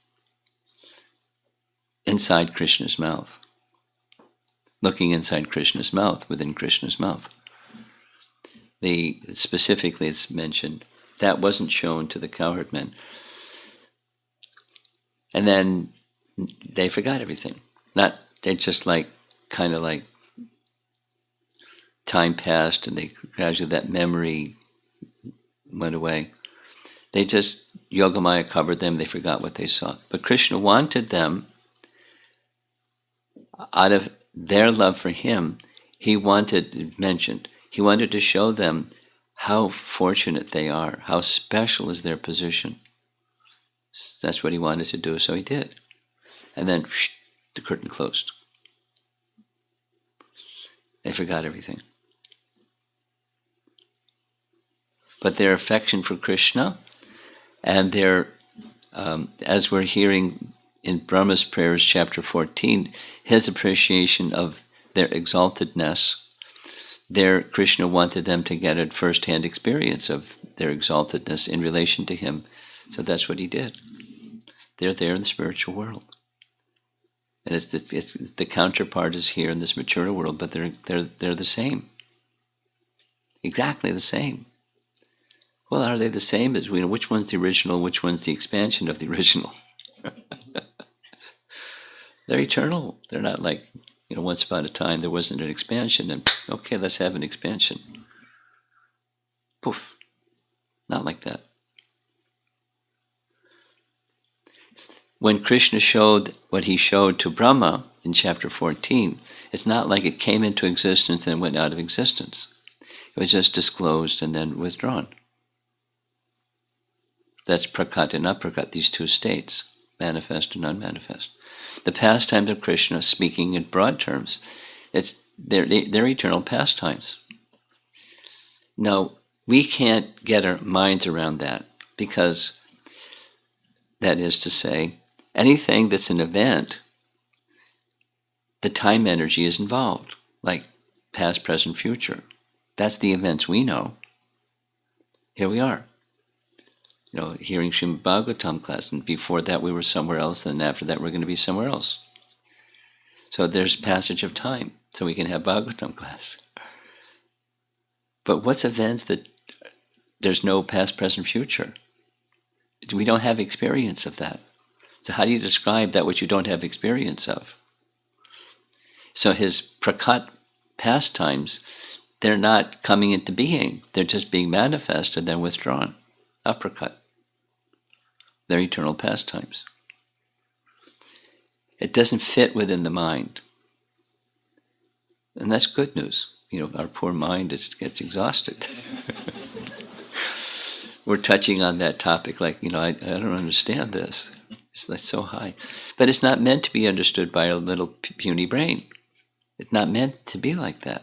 inside Krishna's mouth, looking inside Krishna's mouth, within Krishna's mouth. Specifically, it's mentioned, that wasn't shown to the cowherd men. And then they forgot everything. They just kind of like time passed and they gradually, that memory went away. They just, Yogamaya covered them, they forgot what they saw. But Krishna wanted them, out of their love for him, he wanted to show them how fortunate they are, how special is their position. That's what he wanted to do, so he did. And then the curtain closed. They forgot everything. But their affection for Krishna and their, as we're hearing in Brahma's prayers, chapter 14, his appreciation of their exaltedness, Krishna wanted them to get a first-hand experience of their exaltedness in relation to him. So that's what he did. They're there in the spiritual world. And the counterpart is here in this material world, but they're the same. Exactly the same. Well, are they the same? As we know, which one's the original, which one's the expansion of the original? They're eternal. They're not like, once upon a time there wasn't an expansion, and okay, let's have an expansion. Poof. Not like that. When Krishna showed what he showed to Brahma in chapter 14, it's not like it came into existence and went out of existence. It was just disclosed and then withdrawn. That's prakat and aprakat, these two states, manifest and unmanifest. The pastimes of Krishna, speaking in broad terms, they're eternal pastimes. Now, we can't get our minds around that because, that is to say, anything that's an event, the time energy is involved, like past, present, future. That's the events we know. Here we are. Hearing Srimad Bhagavatam class, and before that we were somewhere else, and after that we're going to be somewhere else. So there's passage of time, so we can have Bhagavatam class. But what's events that there's no past, present, future? We don't have experience of that. So how do you describe that which you don't have experience of? So his prakat pastimes, they're not coming into being. They're just being manifested and then withdrawn. Aprakat. They're eternal pastimes. It doesn't fit within the mind. And that's good news. Our poor mind gets exhausted. We're touching on that topic like, I don't understand this. It's so high. But it's not meant to be understood by a little puny brain. It's not meant to be like that.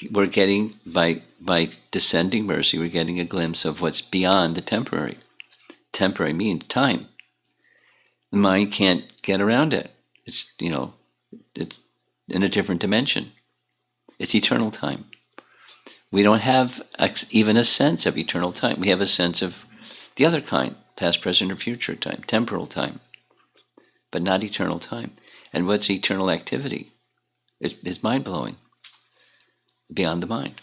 We're getting, by descending mercy, we're getting a glimpse of what's beyond the temporary. Temporary means time. The mind can't get around it. It's in a different dimension. It's eternal time. We don't have even a sense of eternal time. We have a sense of the other kind, past, present, or future time, temporal time, but not eternal time. And what's eternal activity? It's mind-blowing, beyond the mind.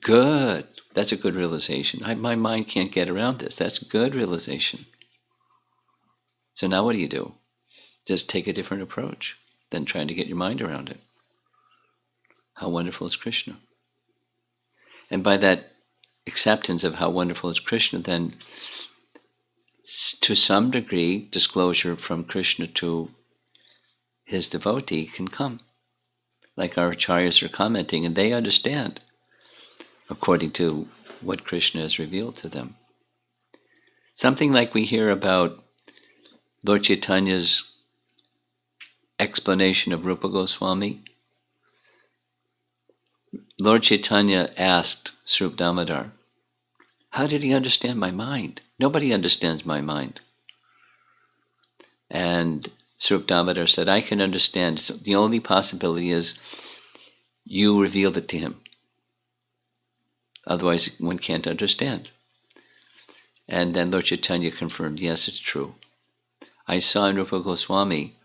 Good. That's a good realization. My mind can't get around this. That's a good realization. So now what do you do? Just take a different approach than trying to get your mind around it. How wonderful is Krishna? And by that acceptance of how wonderful is Krishna, then to some degree, disclosure from Krishna to his devotee can come. Like our acharyas are commenting, and they understand according to what Krishna has revealed to them. Something like we hear about Lord Chaitanya's explanation of Rupa Goswami. Lord Chaitanya asked Srup Damodar, how did he understand my mind? Nobody understands my mind. And Srup Damodar said, I can understand. So the only possibility is you revealed it to him. Otherwise, one can't understand. And then Lord Chaitanya confirmed, yes, it's true. I saw in Rupa Goswami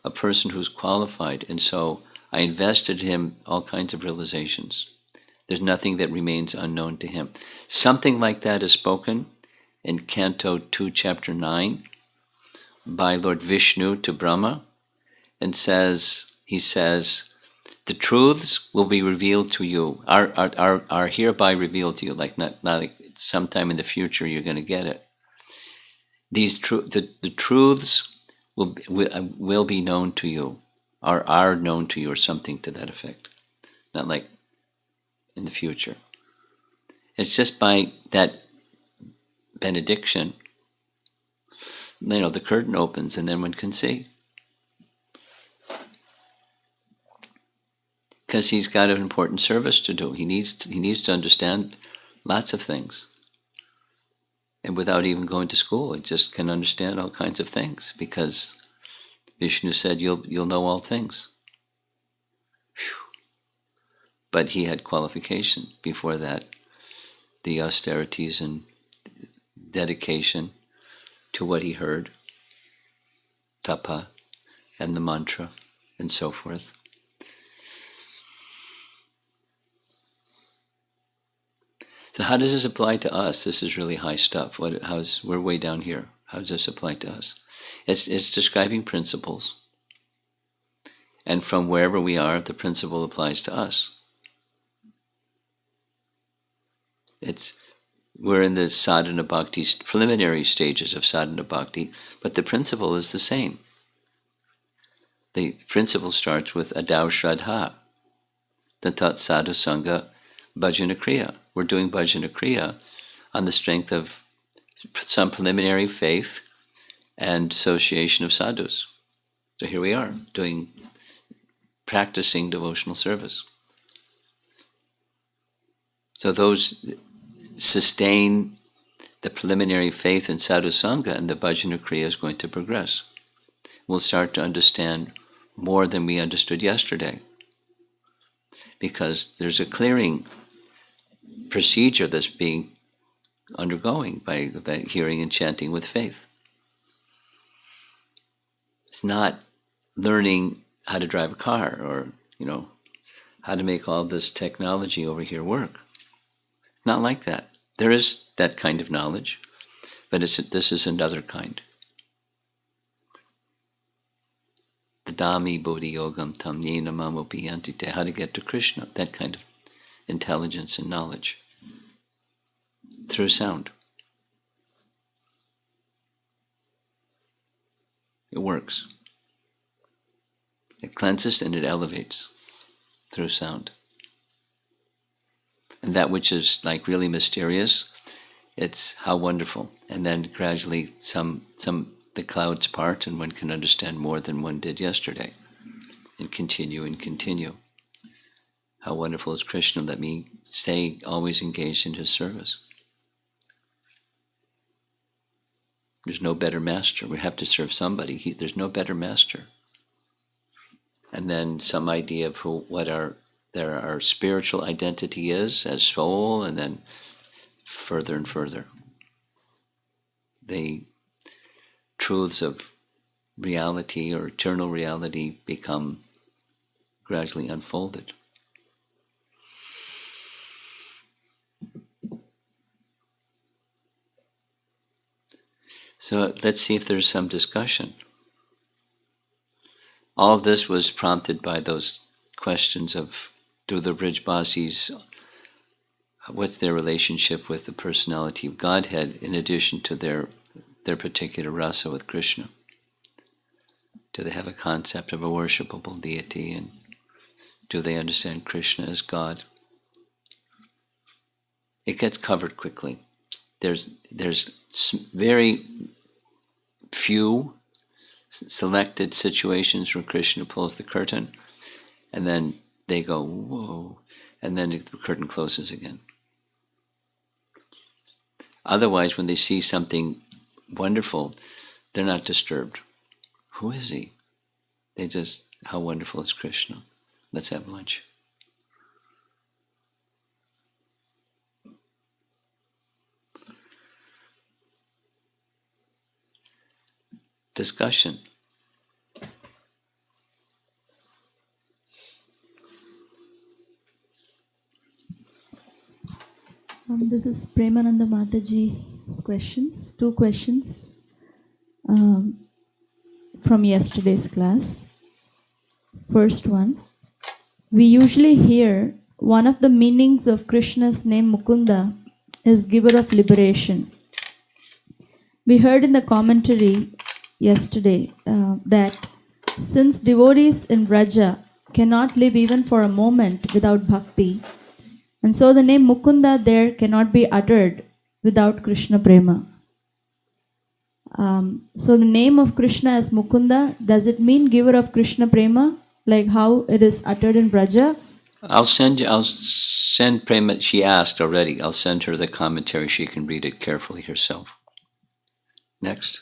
a person who's qualified, and so I invested in him all kinds of realizations. There's nothing that remains unknown to him. Something like that is spoken in Canto 2, Chapter 9, by Lord Vishnu to Brahma, and he says, the truths will be revealed to you, are hereby revealed to you, like not like sometime in the future you're going to get it. The truths will be known to you, are known to you, or something to that effect. Not like in the future. It's just by that benediction, the curtain opens and then one can see. Because he's got an important service to do. He needs to understand lots of things. And without even going to school, he just can understand all kinds of things, because Vishnu said, you'll know all things. Whew. But he had qualification before that, the austerities and dedication to what he heard, tapa, and the mantra, and so forth. So how does this apply to us? This is really high stuff. We're way down here. How does this apply to us? It's describing principles. And from wherever we are, the principle applies to us. We're in the sadhana bhakti, preliminary stages of sadhana bhakti, but the principle is the same. The principle starts with adau shraddha, tatat sadhu sangha bhajana kriya. We're doing bhajana kriya on the strength of some preliminary faith and association of sadhus. So here we are, practicing devotional service. So those sustain the preliminary faith in sadhu sangha, and the bhajana kriya is going to progress. We'll start to understand more than we understood yesterday, because there's a clearing procedure that's being undergoing by hearing and chanting with faith. It's not learning how to drive a car, or how to make all this technology over here work. Not like that. There is that kind of knowledge, but this is another kind. Dadami bodhi yogam tam yena mamopi yantite. How to get to Krishna, that kind of intelligence and knowledge through sound. It works. It cleanses and it elevates through sound. And that which is like really mysterious, it's how wonderful. And then gradually the clouds part, and one can understand more than one did yesterday. And continue. How wonderful is Krishna. Let me stay always engaged in his service. There's no better master. We have to serve somebody. There's no better master. And then some idea of what our spiritual identity is as soul, and then further and further. The truths of reality or eternal reality become gradually unfolded. So let's see if there's some discussion. All of this was prompted by those questions of, do the Brijbasis, what's their relationship with the personality of Godhead in addition to their particular rasa with Krishna? Do they have a concept of a worshipable deity, and do they understand Krishna as God? It gets covered quickly. There's very few selected situations where Krishna pulls the curtain, and then they go, whoa, and then the curtain closes again. Otherwise, when they see something wonderful, they're not disturbed. Who is he? They just, how wonderful is Krishna? Let's have lunch. Discussion. This is Premananda Mataji's questions. 2 questions from yesterday's class. First one. We usually hear one of the meanings of Krishna's name Mukunda is giver of liberation. We heard in the commentary yesterday that since devotees in Vraja cannot live even for a moment without bhakti, and so the name Mukunda there cannot be uttered without Krishna Prema. So the name of Krishna as Mukunda, does it mean giver of Krishna Prema, like how it is uttered in Vraja? I'll send Prema, she asked already, I'll send her the commentary, she can read it carefully herself. Next.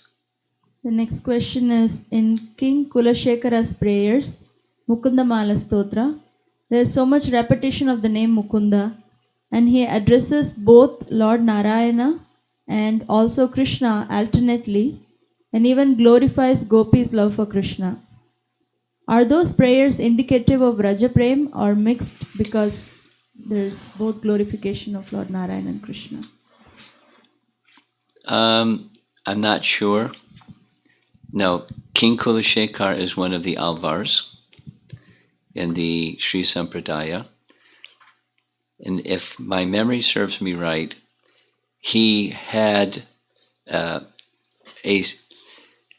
The next question is, in King Kulashekara's prayers, Mukunda Mala Stotra, there is so much repetition of the name Mukunda, and he addresses both Lord Narayana and also Krishna alternately, and even glorifies Gopi's love for Krishna. Are those prayers indicative of Vraja Prem or mixed because there is both glorification of Lord Narayana and Krishna? I'm not sure. No, King Kulashekar is one of the Alvars in the Sri Sampradaya. And if my memory serves me right, he had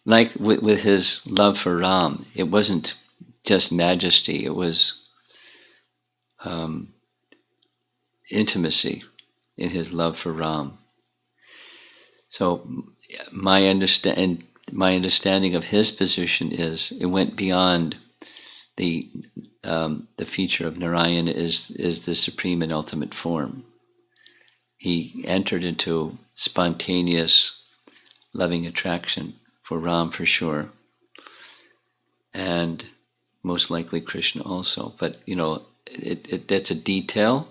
like with his love for Ram, it wasn't just majesty, it was intimacy in his love for Ram. So my understanding of his position is it went beyond the feature of Narayana is the supreme and ultimate form. He entered into spontaneous loving attraction for Ram for sure, and most likely Krishna also. But that's a detail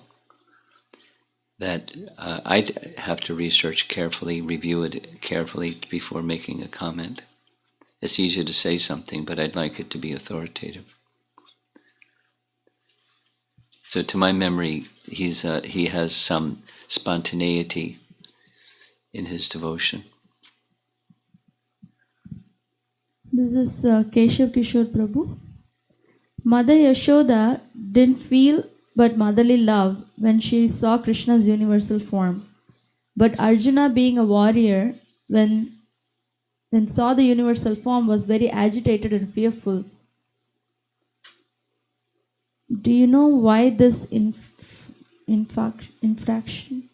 that I'd have to research carefully, review it carefully before making a comment. It's easy to say something, but I'd like it to be authoritative. So to my memory, he has some spontaneity in his devotion. This is Keshav Kishore Prabhu. Mother Yashoda didn't feel but motherly love when she saw Krishna's universal form. But Arjuna, being a warrior, when saw the universal form, was very agitated and fearful. Do you know why this infraction?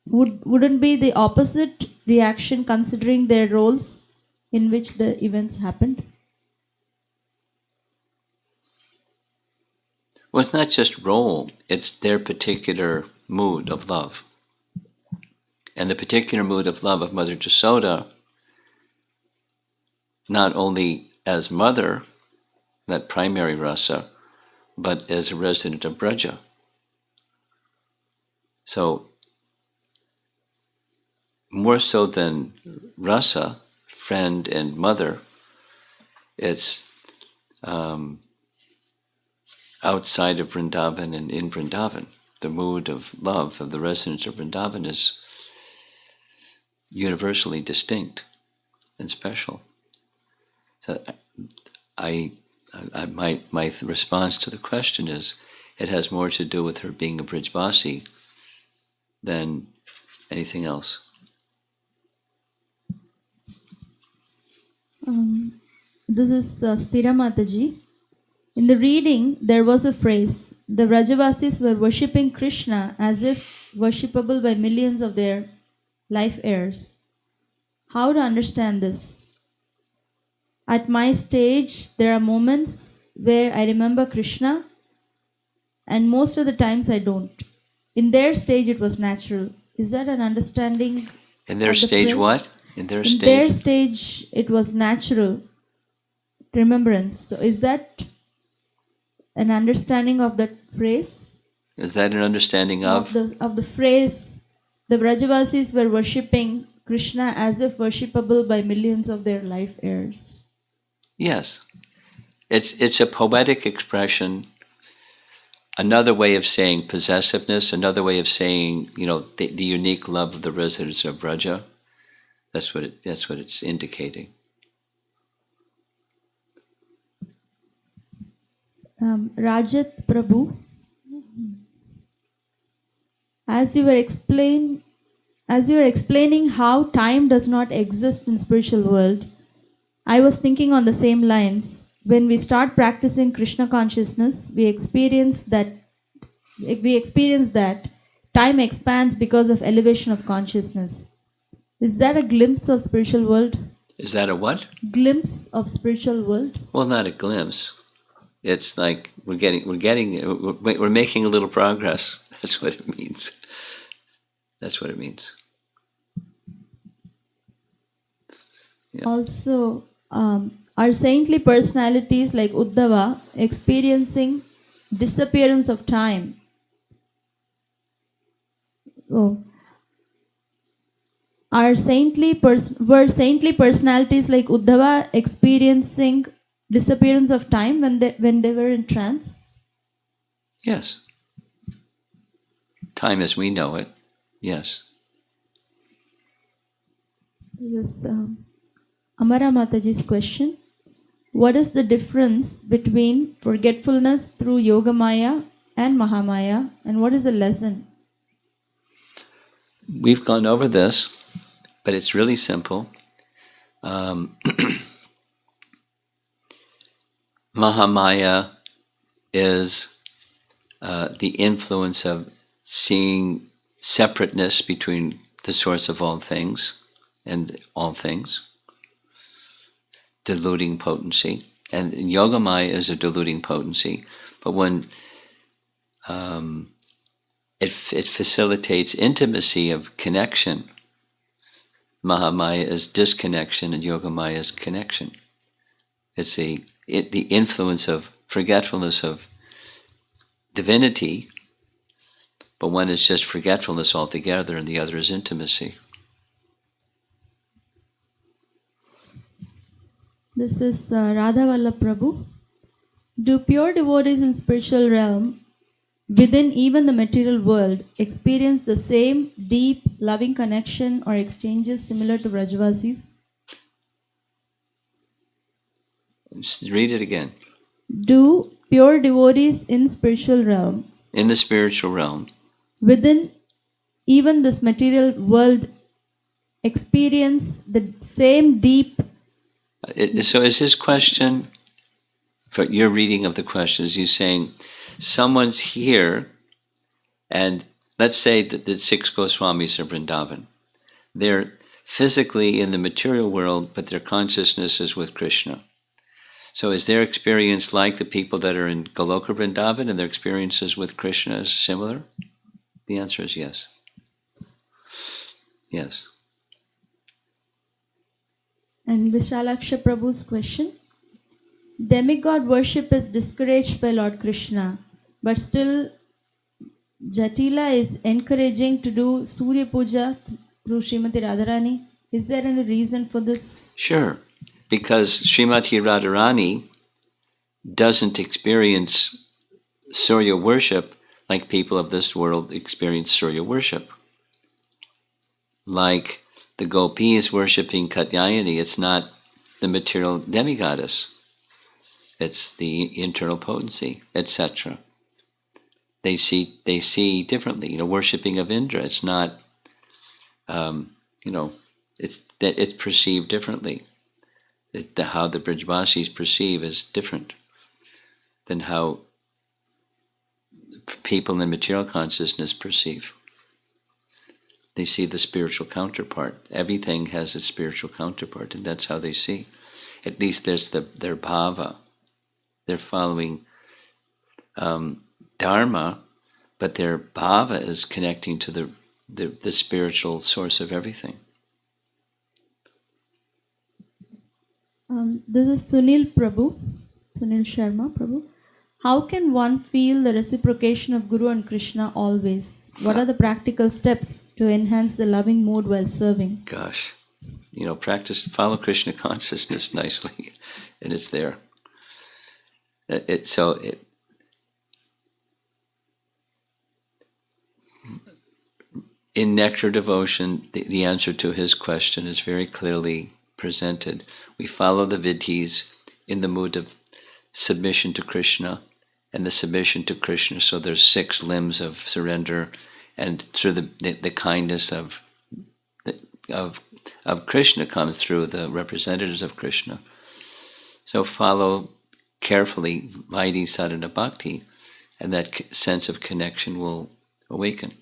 Wouldn't be the opposite reaction considering their roles in which the events happened? Well, it's not just role, it's their particular mood of love. And the particular mood of love of Mother Jasoda, not only as mother, that primary rasa, but as a resident of Braja. So, more so than rasa, friend and mother, it's outside of Vrindavan and in Vrindavan. The mood of love of the residents of Vrindavan is universally distinct and special. So my response to the question is, it has more to do with her being a Brijbasi than anything else. This is Sthira Mataji. In the reading, there was a phrase, the Vrajavasis were worshipping Krishna as if worshipable by millions of their life heirs. How to understand this? At my stage, there are moments where I remember Krishna, and most of the times I don't. In their stage, it was natural. Is that an understanding? In their stage, phrase? what? In their stage? In their stage, it was natural remembrance. So is that an understanding of that phrase? Is that an understanding of the phrase, the Vrajavasis were worshipping Krishna as if worshipable by millions of their life heirs? Yes. It's a poetic expression, another way of saying possessiveness, another way of saying, the unique love of the residents of Vraja. That's what it's indicating. Rajat Prabhu, as you were explaining how time does not exist in spiritual world, I was thinking on the same lines. When we start practicing Krishna consciousness, we experience that time expands because of elevation of consciousness. Is that a glimpse of spiritual world? Is that a what? Glimpse of spiritual world? Well, not a glimpse. It's like we're making a little progress. That's what it means. That's what it means. Yeah. Also, are saintly personalities like Uddhava experiencing disappearance of time? Were saintly personalities like Uddhava experiencing disappearance of time when they were in trance? Yes. Time as we know it, yes. This is Amara Mataji's question. What is the difference between forgetfulness through Yogamaya and Mahamaya, and what is the lesson? We've gone over this, but it's really simple. Mahamaya is the influence of seeing separateness between the source of all things and all things, deluding potency. And Yogamaya is a deluding potency, but when it facilitates intimacy of connection, Mahamaya is disconnection and Yogamaya is connection. It's the influence of forgetfulness of divinity, but one is just forgetfulness altogether and the other is intimacy. This is Radha Vallabh Prabhu. Do pure devotees in spiritual realm, within even the material world, experience the same deep, loving connection or exchanges similar to Vrajavasis? Read it again. Do pure devotees in spiritual realm, in the spiritual realm, within even this material world, experience the same deep... So is his question, for your reading of the question, is you saying someone's here, and let's say that the 6 Goswamis of Vrindavan, they're physically in the material world, but their consciousness is with Krishna. So is their experience like the people that are in Goloka Vrindavan, and their experiences with Krishna is similar? The answer is yes. Yes. And Vishalaksha Prabhu's question. Demigod worship is discouraged by Lord Krishna, but still Jatila is encouraging to do Surya Puja through Srimati Radharani. Is there any reason for this? Sure. Because Srimati Radharani doesn't experience Surya worship like people of this world experience Surya worship. Like the gopis worshipping Katyayani, it's not the material demigoddess. It's the internal potency, etc. They see differently. Worshipping of Indra, it's not, it's perceived differently. How the Brijvasis perceive is different than how people in material consciousness perceive. They see the spiritual counterpart. Everything has its spiritual counterpart, and that's how they see. At least there's their bhava. They're following dharma, but their bhava is connecting to the spiritual source of everything. This is Sunil Sharma Prabhu. How can one feel the reciprocation of Guru and Krishna always? What are the practical steps to enhance the loving mood while serving? Gosh, follow Krishna consciousness nicely, and it's there. In Nectar Devotion, the answer to his question is very clearly presented. We follow the vidhis in the mood of submission to Krishna, and the submission to Krishna. So there's 6 limbs of surrender, and through the kindness of Krishna comes through the representatives of Krishna. So follow carefully Vaidhi Sadhana Bhakti, and that sense of connection will awaken.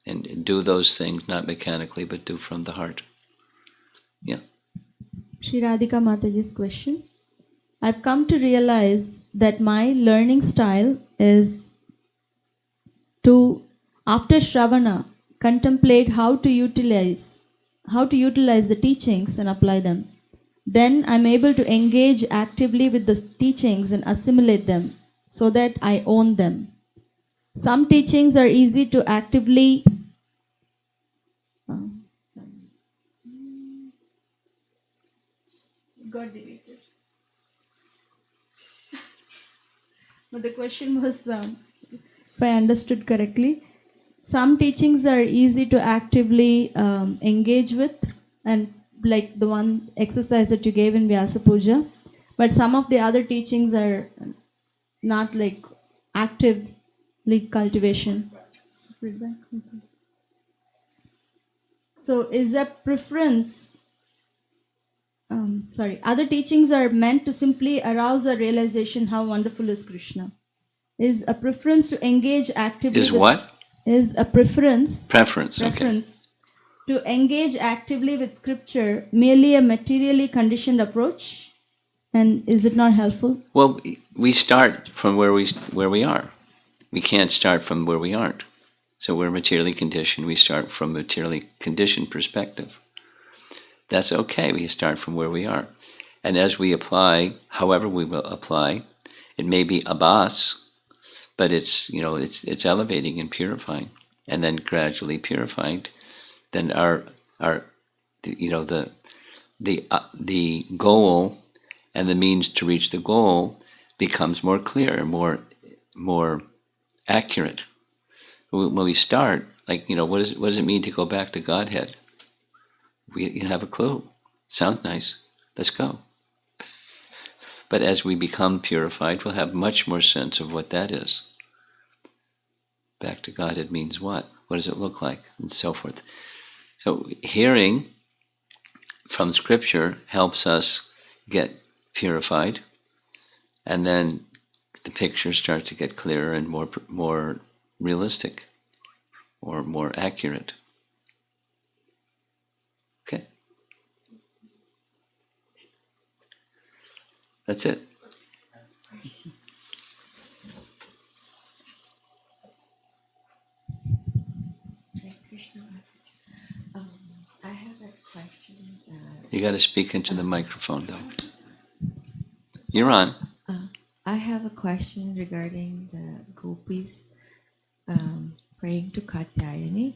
And do those things not mechanically, but do from the heart. Yeah. Shri Radhika Mataji's question. I've come to realize that my learning style is to, after Shravana, contemplate how to utilize the teachings and apply them. Then I'm able to engage actively with the teachings and assimilate them so that I own them. Some teachings are easy to actively got deleted. But the question was, if I understood correctly, some teachings are easy to actively engage with, and like the one exercise that you gave in Vyasa Puja, but some of the other teachings are not like actively cultivation. So is there preference? Other teachings are meant to simply arouse a realization how wonderful is Krishna. Is a preference to engage actively. Is what? Is a preference. Preference, okay. To engage actively with scripture merely a materially conditioned approach? And is it not helpful? Well, we start from where we are. We can't start from where we aren't. So we're materially conditioned. We start from a materially conditioned perspective. That's okay. We start from where we are. And as we apply, however we will apply, it may be abhas, but it's elevating and purifying, and then gradually purified. Then the goal and the means to reach the goal becomes more clear, more accurate. When we start, what does it mean to go back to Godhead? We have a clue. Sounds nice. Let's go. But as we become purified, we'll have much more sense of what that is. Back to Godhead means what? What does it look like? And so forth. So hearing from Scripture helps us get purified, and then the picture starts to get clearer and more realistic, or more accurate. Okay. That's it. I have a question. You got to speak into the microphone, though. You're on. I have a question regarding the gopis praying to Katyayani.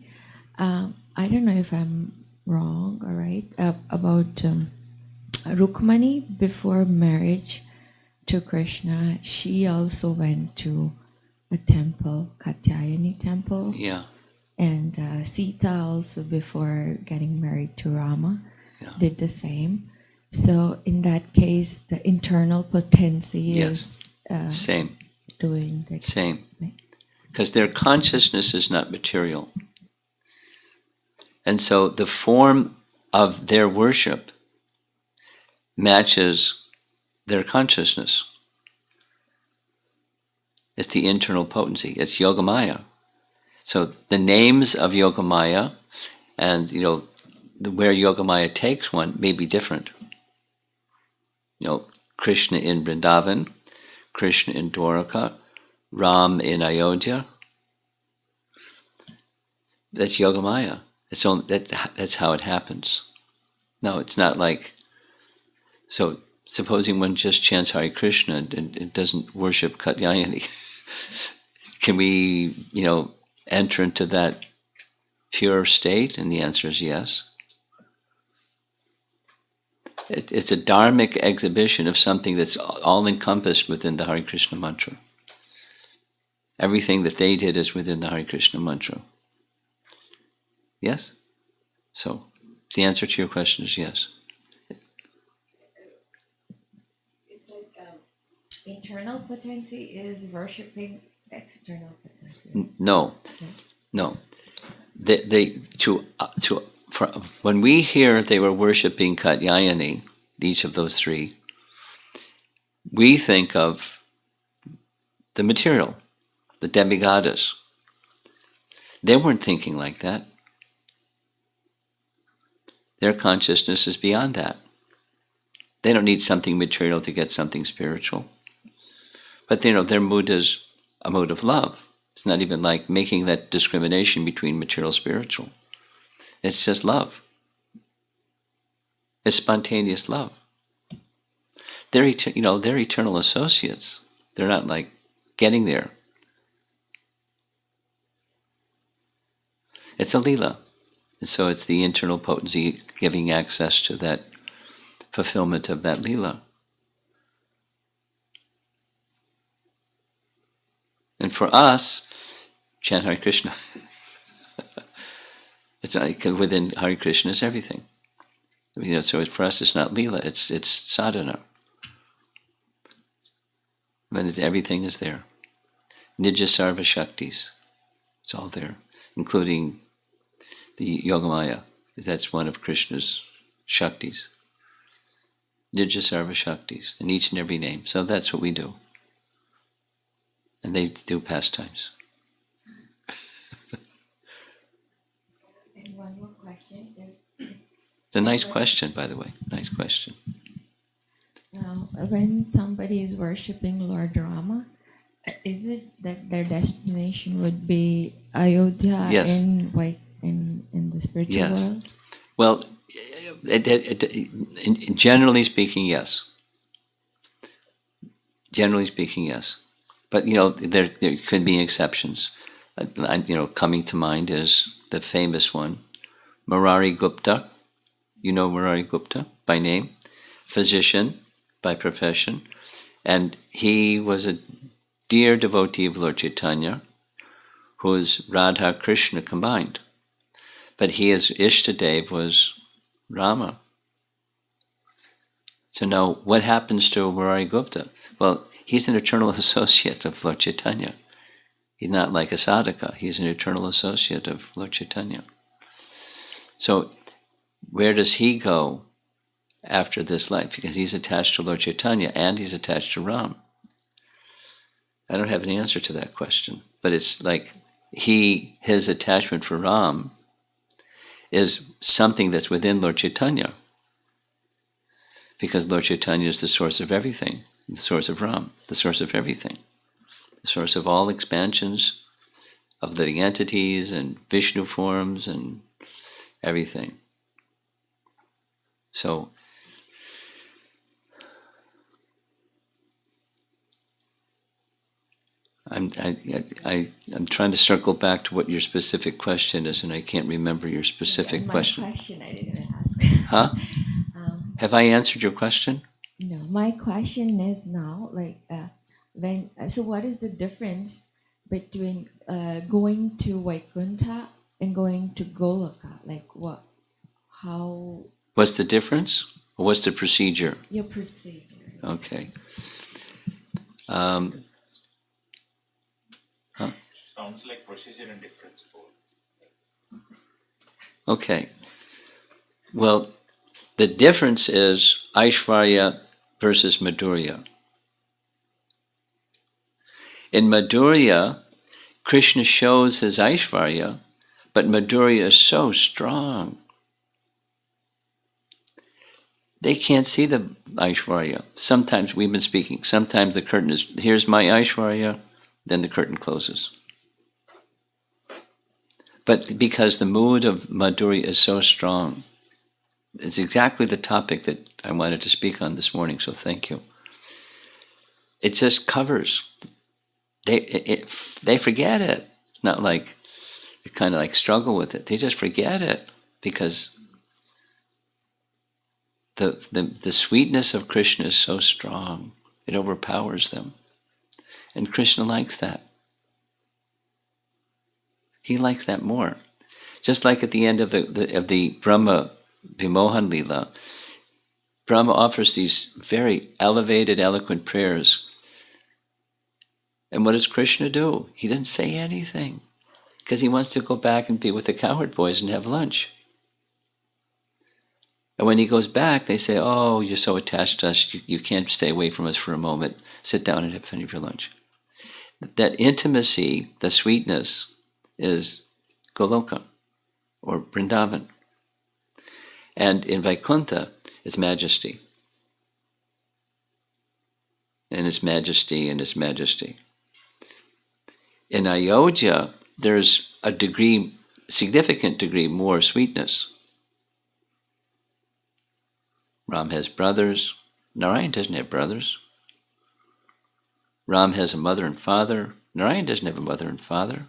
I don't know if I'm wrong or right about Rukmani before marriage to Krishna. She also went to a temple, Katyayani temple. Yeah. and Sita also, before getting married to Rama, Yeah. did the same. So in that case, the internal potency Yes. is Same. doing the Same. Because their consciousness is not material. And so the form of their worship matches their consciousness. It's the internal potency. It's Yogamaya. So the names of Yogamaya and, where Yogamaya takes one may be different. Krishna in Vrindavan, Krishna in Dwaraka, Ram in Ayodhya. That's Yogamaya. That's how it happens. No, it's not like, so supposing one just chants Hare Krishna and doesn't worship Katyayani, can we, enter into that pure state? And the answer is yes. It's a dharmic exhibition of something that's all encompassed within the Hare Krishna mantra. Everything that they did is within the Hare Krishna mantra. Yes? So the answer to your question is yes. It's like internal potency is worshipping external potency. No. When we hear they were worshiping Katyayani, each of those three, we think of the material, the demigoddess. They weren't thinking like that. Their consciousness is beyond that. They don't need something material to get something spiritual. But their mood is a mood of love. It's not even like making that discrimination between material and spiritual. It's just love. It's spontaneous love. They're eternal associates. They're not like getting there. It's a lila. And so it's the internal potency giving access to that fulfillment of that lila. And for us, chant Hare Krishna. It's like within Hare Krishna is everything. So for us, it's not lila. It's sadhana. But everything is there. Nija Sarva Shaktis. It's all there, including the Yogamaya, because that's one of Krishna's Shaktis. Nija Sarva Shaktis, in each and every name. So that's what we do. And they do pastimes. And one more question is... It's a nice question, by the way. Nice question. When somebody is worshipping Lord Rama, is it that their destination would be Ayodhya? Yes. in the spiritual Yes. world? Well, generally speaking, yes. Generally speaking, yes. But there could be exceptions. Coming to mind is the famous one, Murari Gupta. You know Murari Gupta by name, physician by profession, and he was a dear devotee of Lord Chaitanya, who is Radha Krishna combined. But his Ishtadev was Rama. So now, what happens to Murari Gupta? Well, he's an eternal associate of Lord Chaitanya. He's not like a sadhaka. He's an eternal associate of Lord Chaitanya. So where does he go after this life? Because he's attached to Lord Chaitanya and he's attached to Ram. I don't have an answer to that question. But it's like his attachment for Ram is something that's within Lord Chaitanya. Because Lord Chaitanya is the source of everything, the source of Ram, the source of everything, the source of all expansions of living entities and Vishnu forms and everything. So, I'm trying to circle back to what your specific question is, and I can't remember your specific question. My question I didn't ask. Huh? Have I answered your question? No, my question is now so what is the difference between going to Vaikuntha and going to Goloka? Like what? How What's the difference? Or what's the procedure? your procedure? Okay. Sounds like procedure and difference both. Okay. Well, the difference is Aishvarya versus Madhurya. In Madhurya, Krishna shows his Aishvarya, but Madhurya is so strong. They can't see the Aishwarya. Sometimes, we've been speaking, sometimes the curtain is, here's my Aishwarya, then the curtain closes. But because the mood of Madhurya is so strong, it's exactly the topic that I wanted to speak on this morning, so thank you. It just covers. They forget it. Not like, they kind of like struggle with it. They just forget it because the sweetness of Krishna is so strong, it overpowers them. And Krishna likes that. He likes that more. Just like at the end of the Brahma Vimohan Lila, Brahma offers these very elevated, eloquent prayers. And what does Krishna do? He doesn't say anything, because he wants to go back and be with the cowherd boys and have lunch. And when he goes back, they say, oh, you're so attached to us, you can't stay away from us for a moment. Sit down and finish your lunch. That intimacy, the sweetness, is Goloka, or Vrindavan. And in Vaikuntha, it's majesty. And it's majesty and it's majesty. In Ayodhya, there's a degree, significant degree more sweetness. Ram has brothers. Narayan doesn't have brothers. Ram has a mother and father. Narayan doesn't have a mother and father.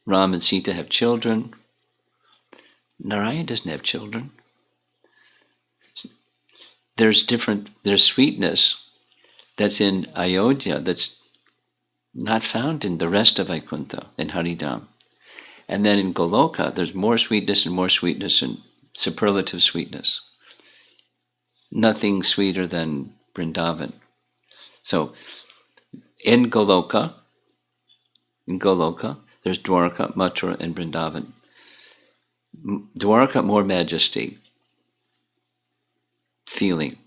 Ram and Sita have children. Narayan doesn't have children. There's sweetness that's in Ayodhya that's not found in the rest of Vaikuntha, in Haridham. And then in Goloka, there's more sweetness and superlative sweetness. Nothing sweeter than Vrindavan. So in Goloka, there's Dwarka, Mathura, and Vrindavan. Dwarka, more majesty, feeling.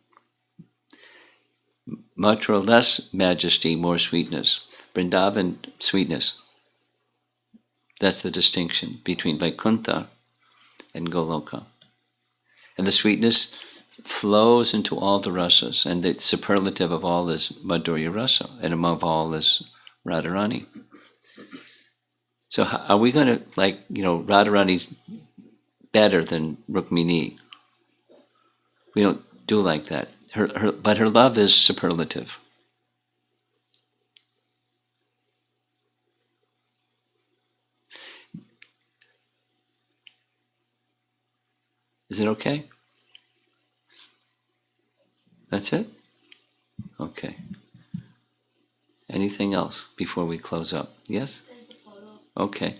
Mathura, less majesty, more sweetness. Vrindavan, sweetness. That's the distinction between Vaikuntha and Goloka. And the sweetness flows into all the rasas, and the superlative of all is Madhurya rasa, and above all is Radharani. So are we going to, Radharani's better than Rukmini? We don't do like that. But her love is superlative. Is it okay? That's it? Okay. Anything else before we close up? Yes? Okay.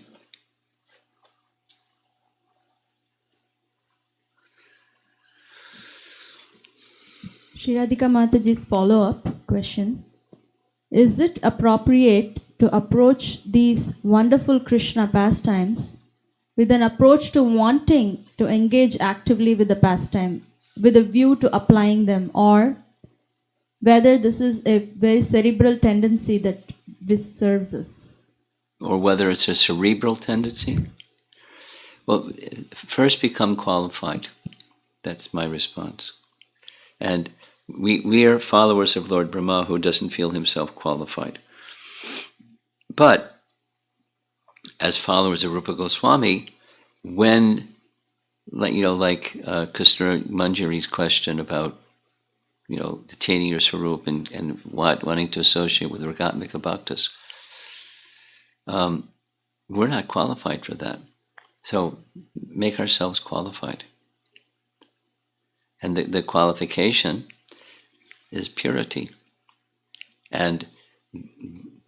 Shri Radhika Mataji's follow-up question. Is it appropriate to approach these wonderful Krishna pastimes with an approach to wanting to engage actively with the pastime, with a view to applying them, or whether this is a very cerebral tendency that disturbs us? Or whether it's a cerebral tendency? Well, first become qualified. That's my response. And we are followers of Lord Brahma who doesn't feel himself qualified. But as followers of Rupa Goswami, when, Krishna Manjari's question about, attaining your Swarup and wanting to associate with Ragatmika Bhaktas, we're not qualified for that. So make ourselves qualified. And the qualification is purity. And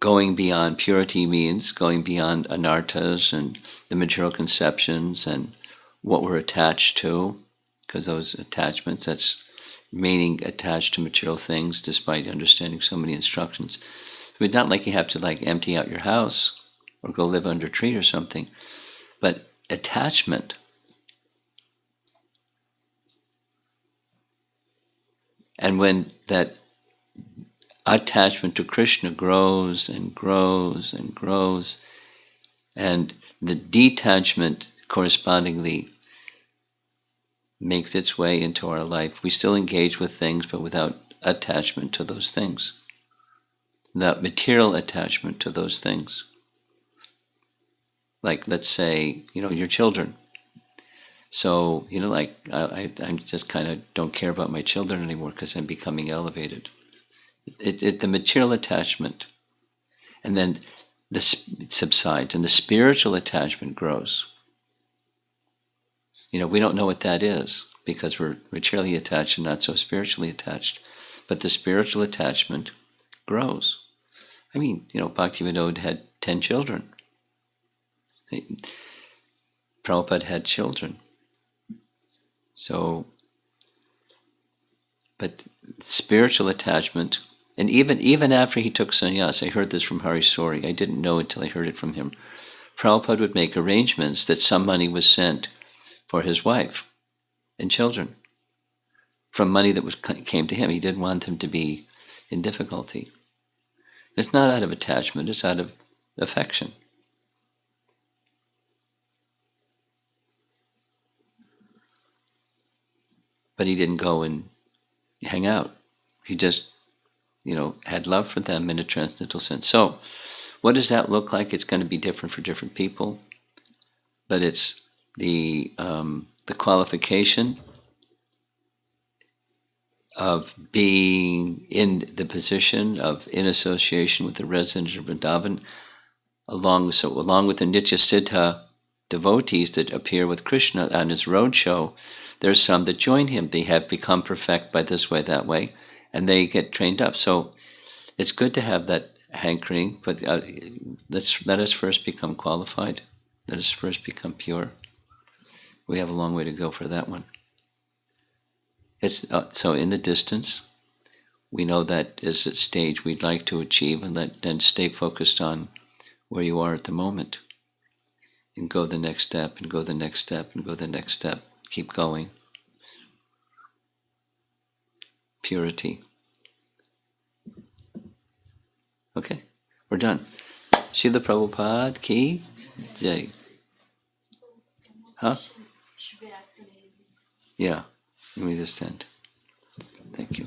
going beyond purity means going beyond anarthas and the material conceptions and what we're attached to, because those attachments, that's remaining attached to material things despite understanding so many instructions. It's not like you have to like empty out your house or go live under a tree or something, but attachment. And when that attachment to Krishna grows and grows and grows, and the detachment correspondingly makes its way into our life, we still engage with things, but without attachment to those things, without material attachment to those things. Like, let's say, your children. So, like, I just kind of don't care about my children anymore because I'm becoming elevated. The material attachment, and then it subsides, and the spiritual attachment grows. We don't know what that is because we're materially attached and not so spiritually attached. But the spiritual attachment grows. I mean, Bhaktivinoda had 10 children. Prabhupada had children. So, but spiritual attachment, and even after he took sannyas, I heard this from Hari Sori, I didn't know until I heard it from him. Prabhupada would make arrangements that some money was sent for his wife and children from money that came to him. He didn't want them to be in difficulty. It's not out of attachment, it's out of affection. But he didn't go and hang out. He just, had love for them in a transcendental sense. So, what does that look like? It's going to be different for different people, but it's the qualification of being in the position of in association with the residents of Vrindavan, along with the Nitya Siddha devotees that appear with Krishna on his roadshow. There's some that join him. They have become perfect by this way, that way, and they get trained up. So it's good to have that hankering, but let us first become qualified. Let us first become pure. We have a long way to go for that one. It's so in the distance, we know that is a stage we'd like to achieve, and then stay focused on where you are at the moment, and go the next step, and go the next step, and go the next step. Keep going. Purity. Okay, we're done. Srila Prabhupada ki jai. Huh? Yeah, let me just end. Thank you.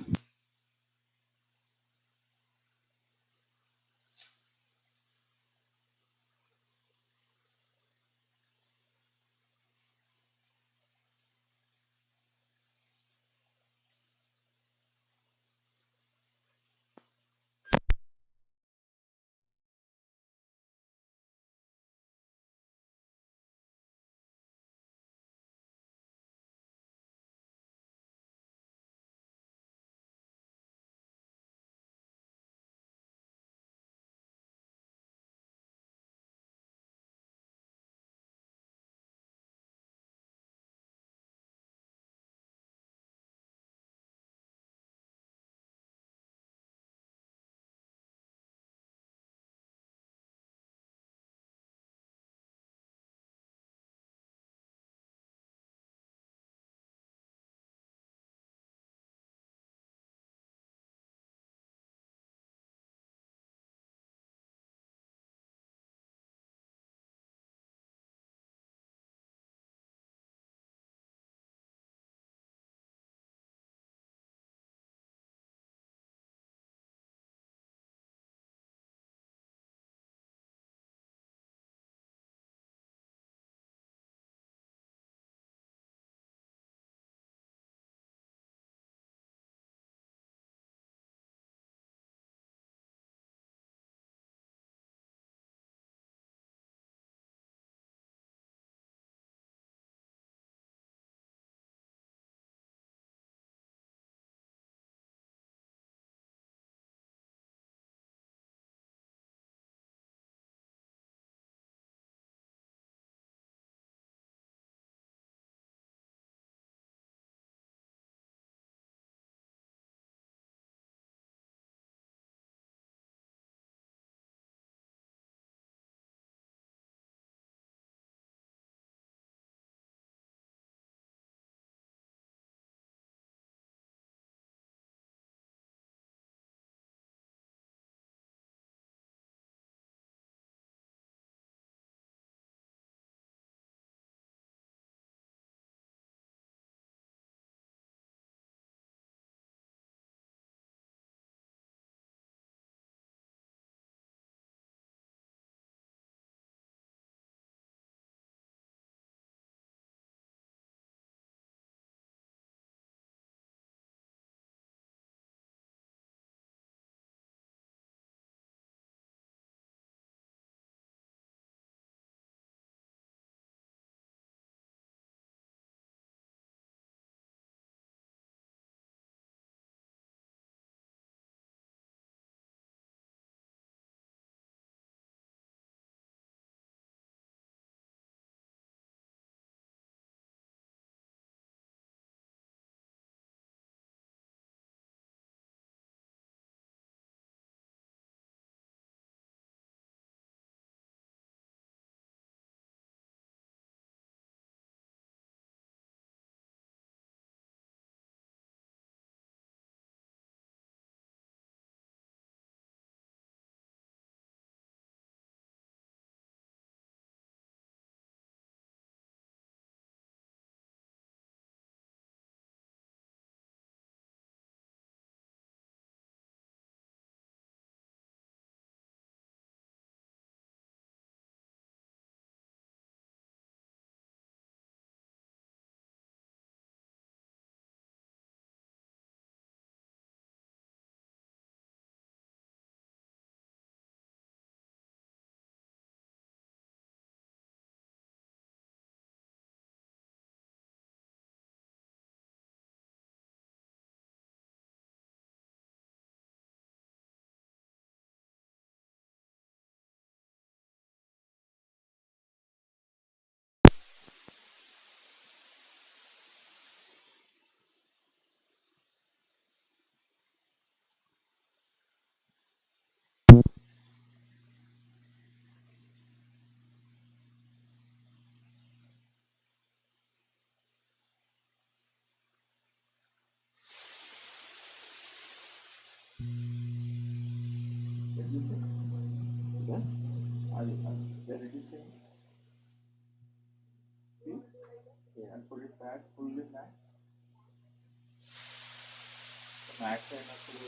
Maths అయినప్పుడు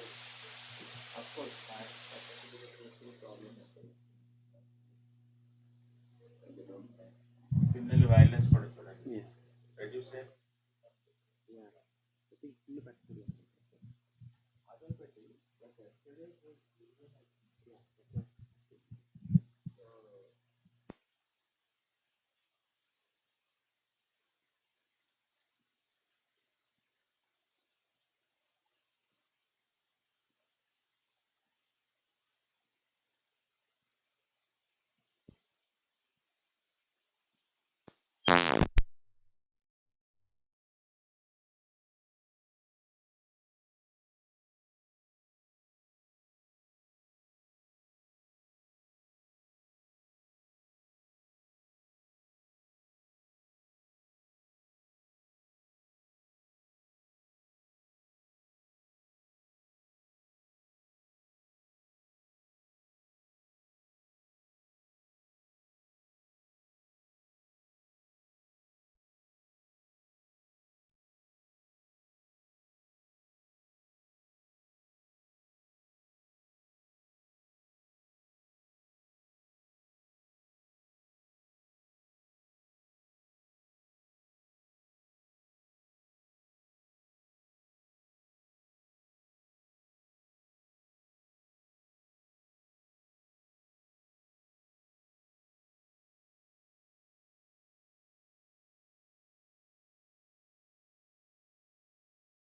of course maths problem వస్తుంది. పిల్లలు violence కూడా చూడండి reduce అదే పెట్టి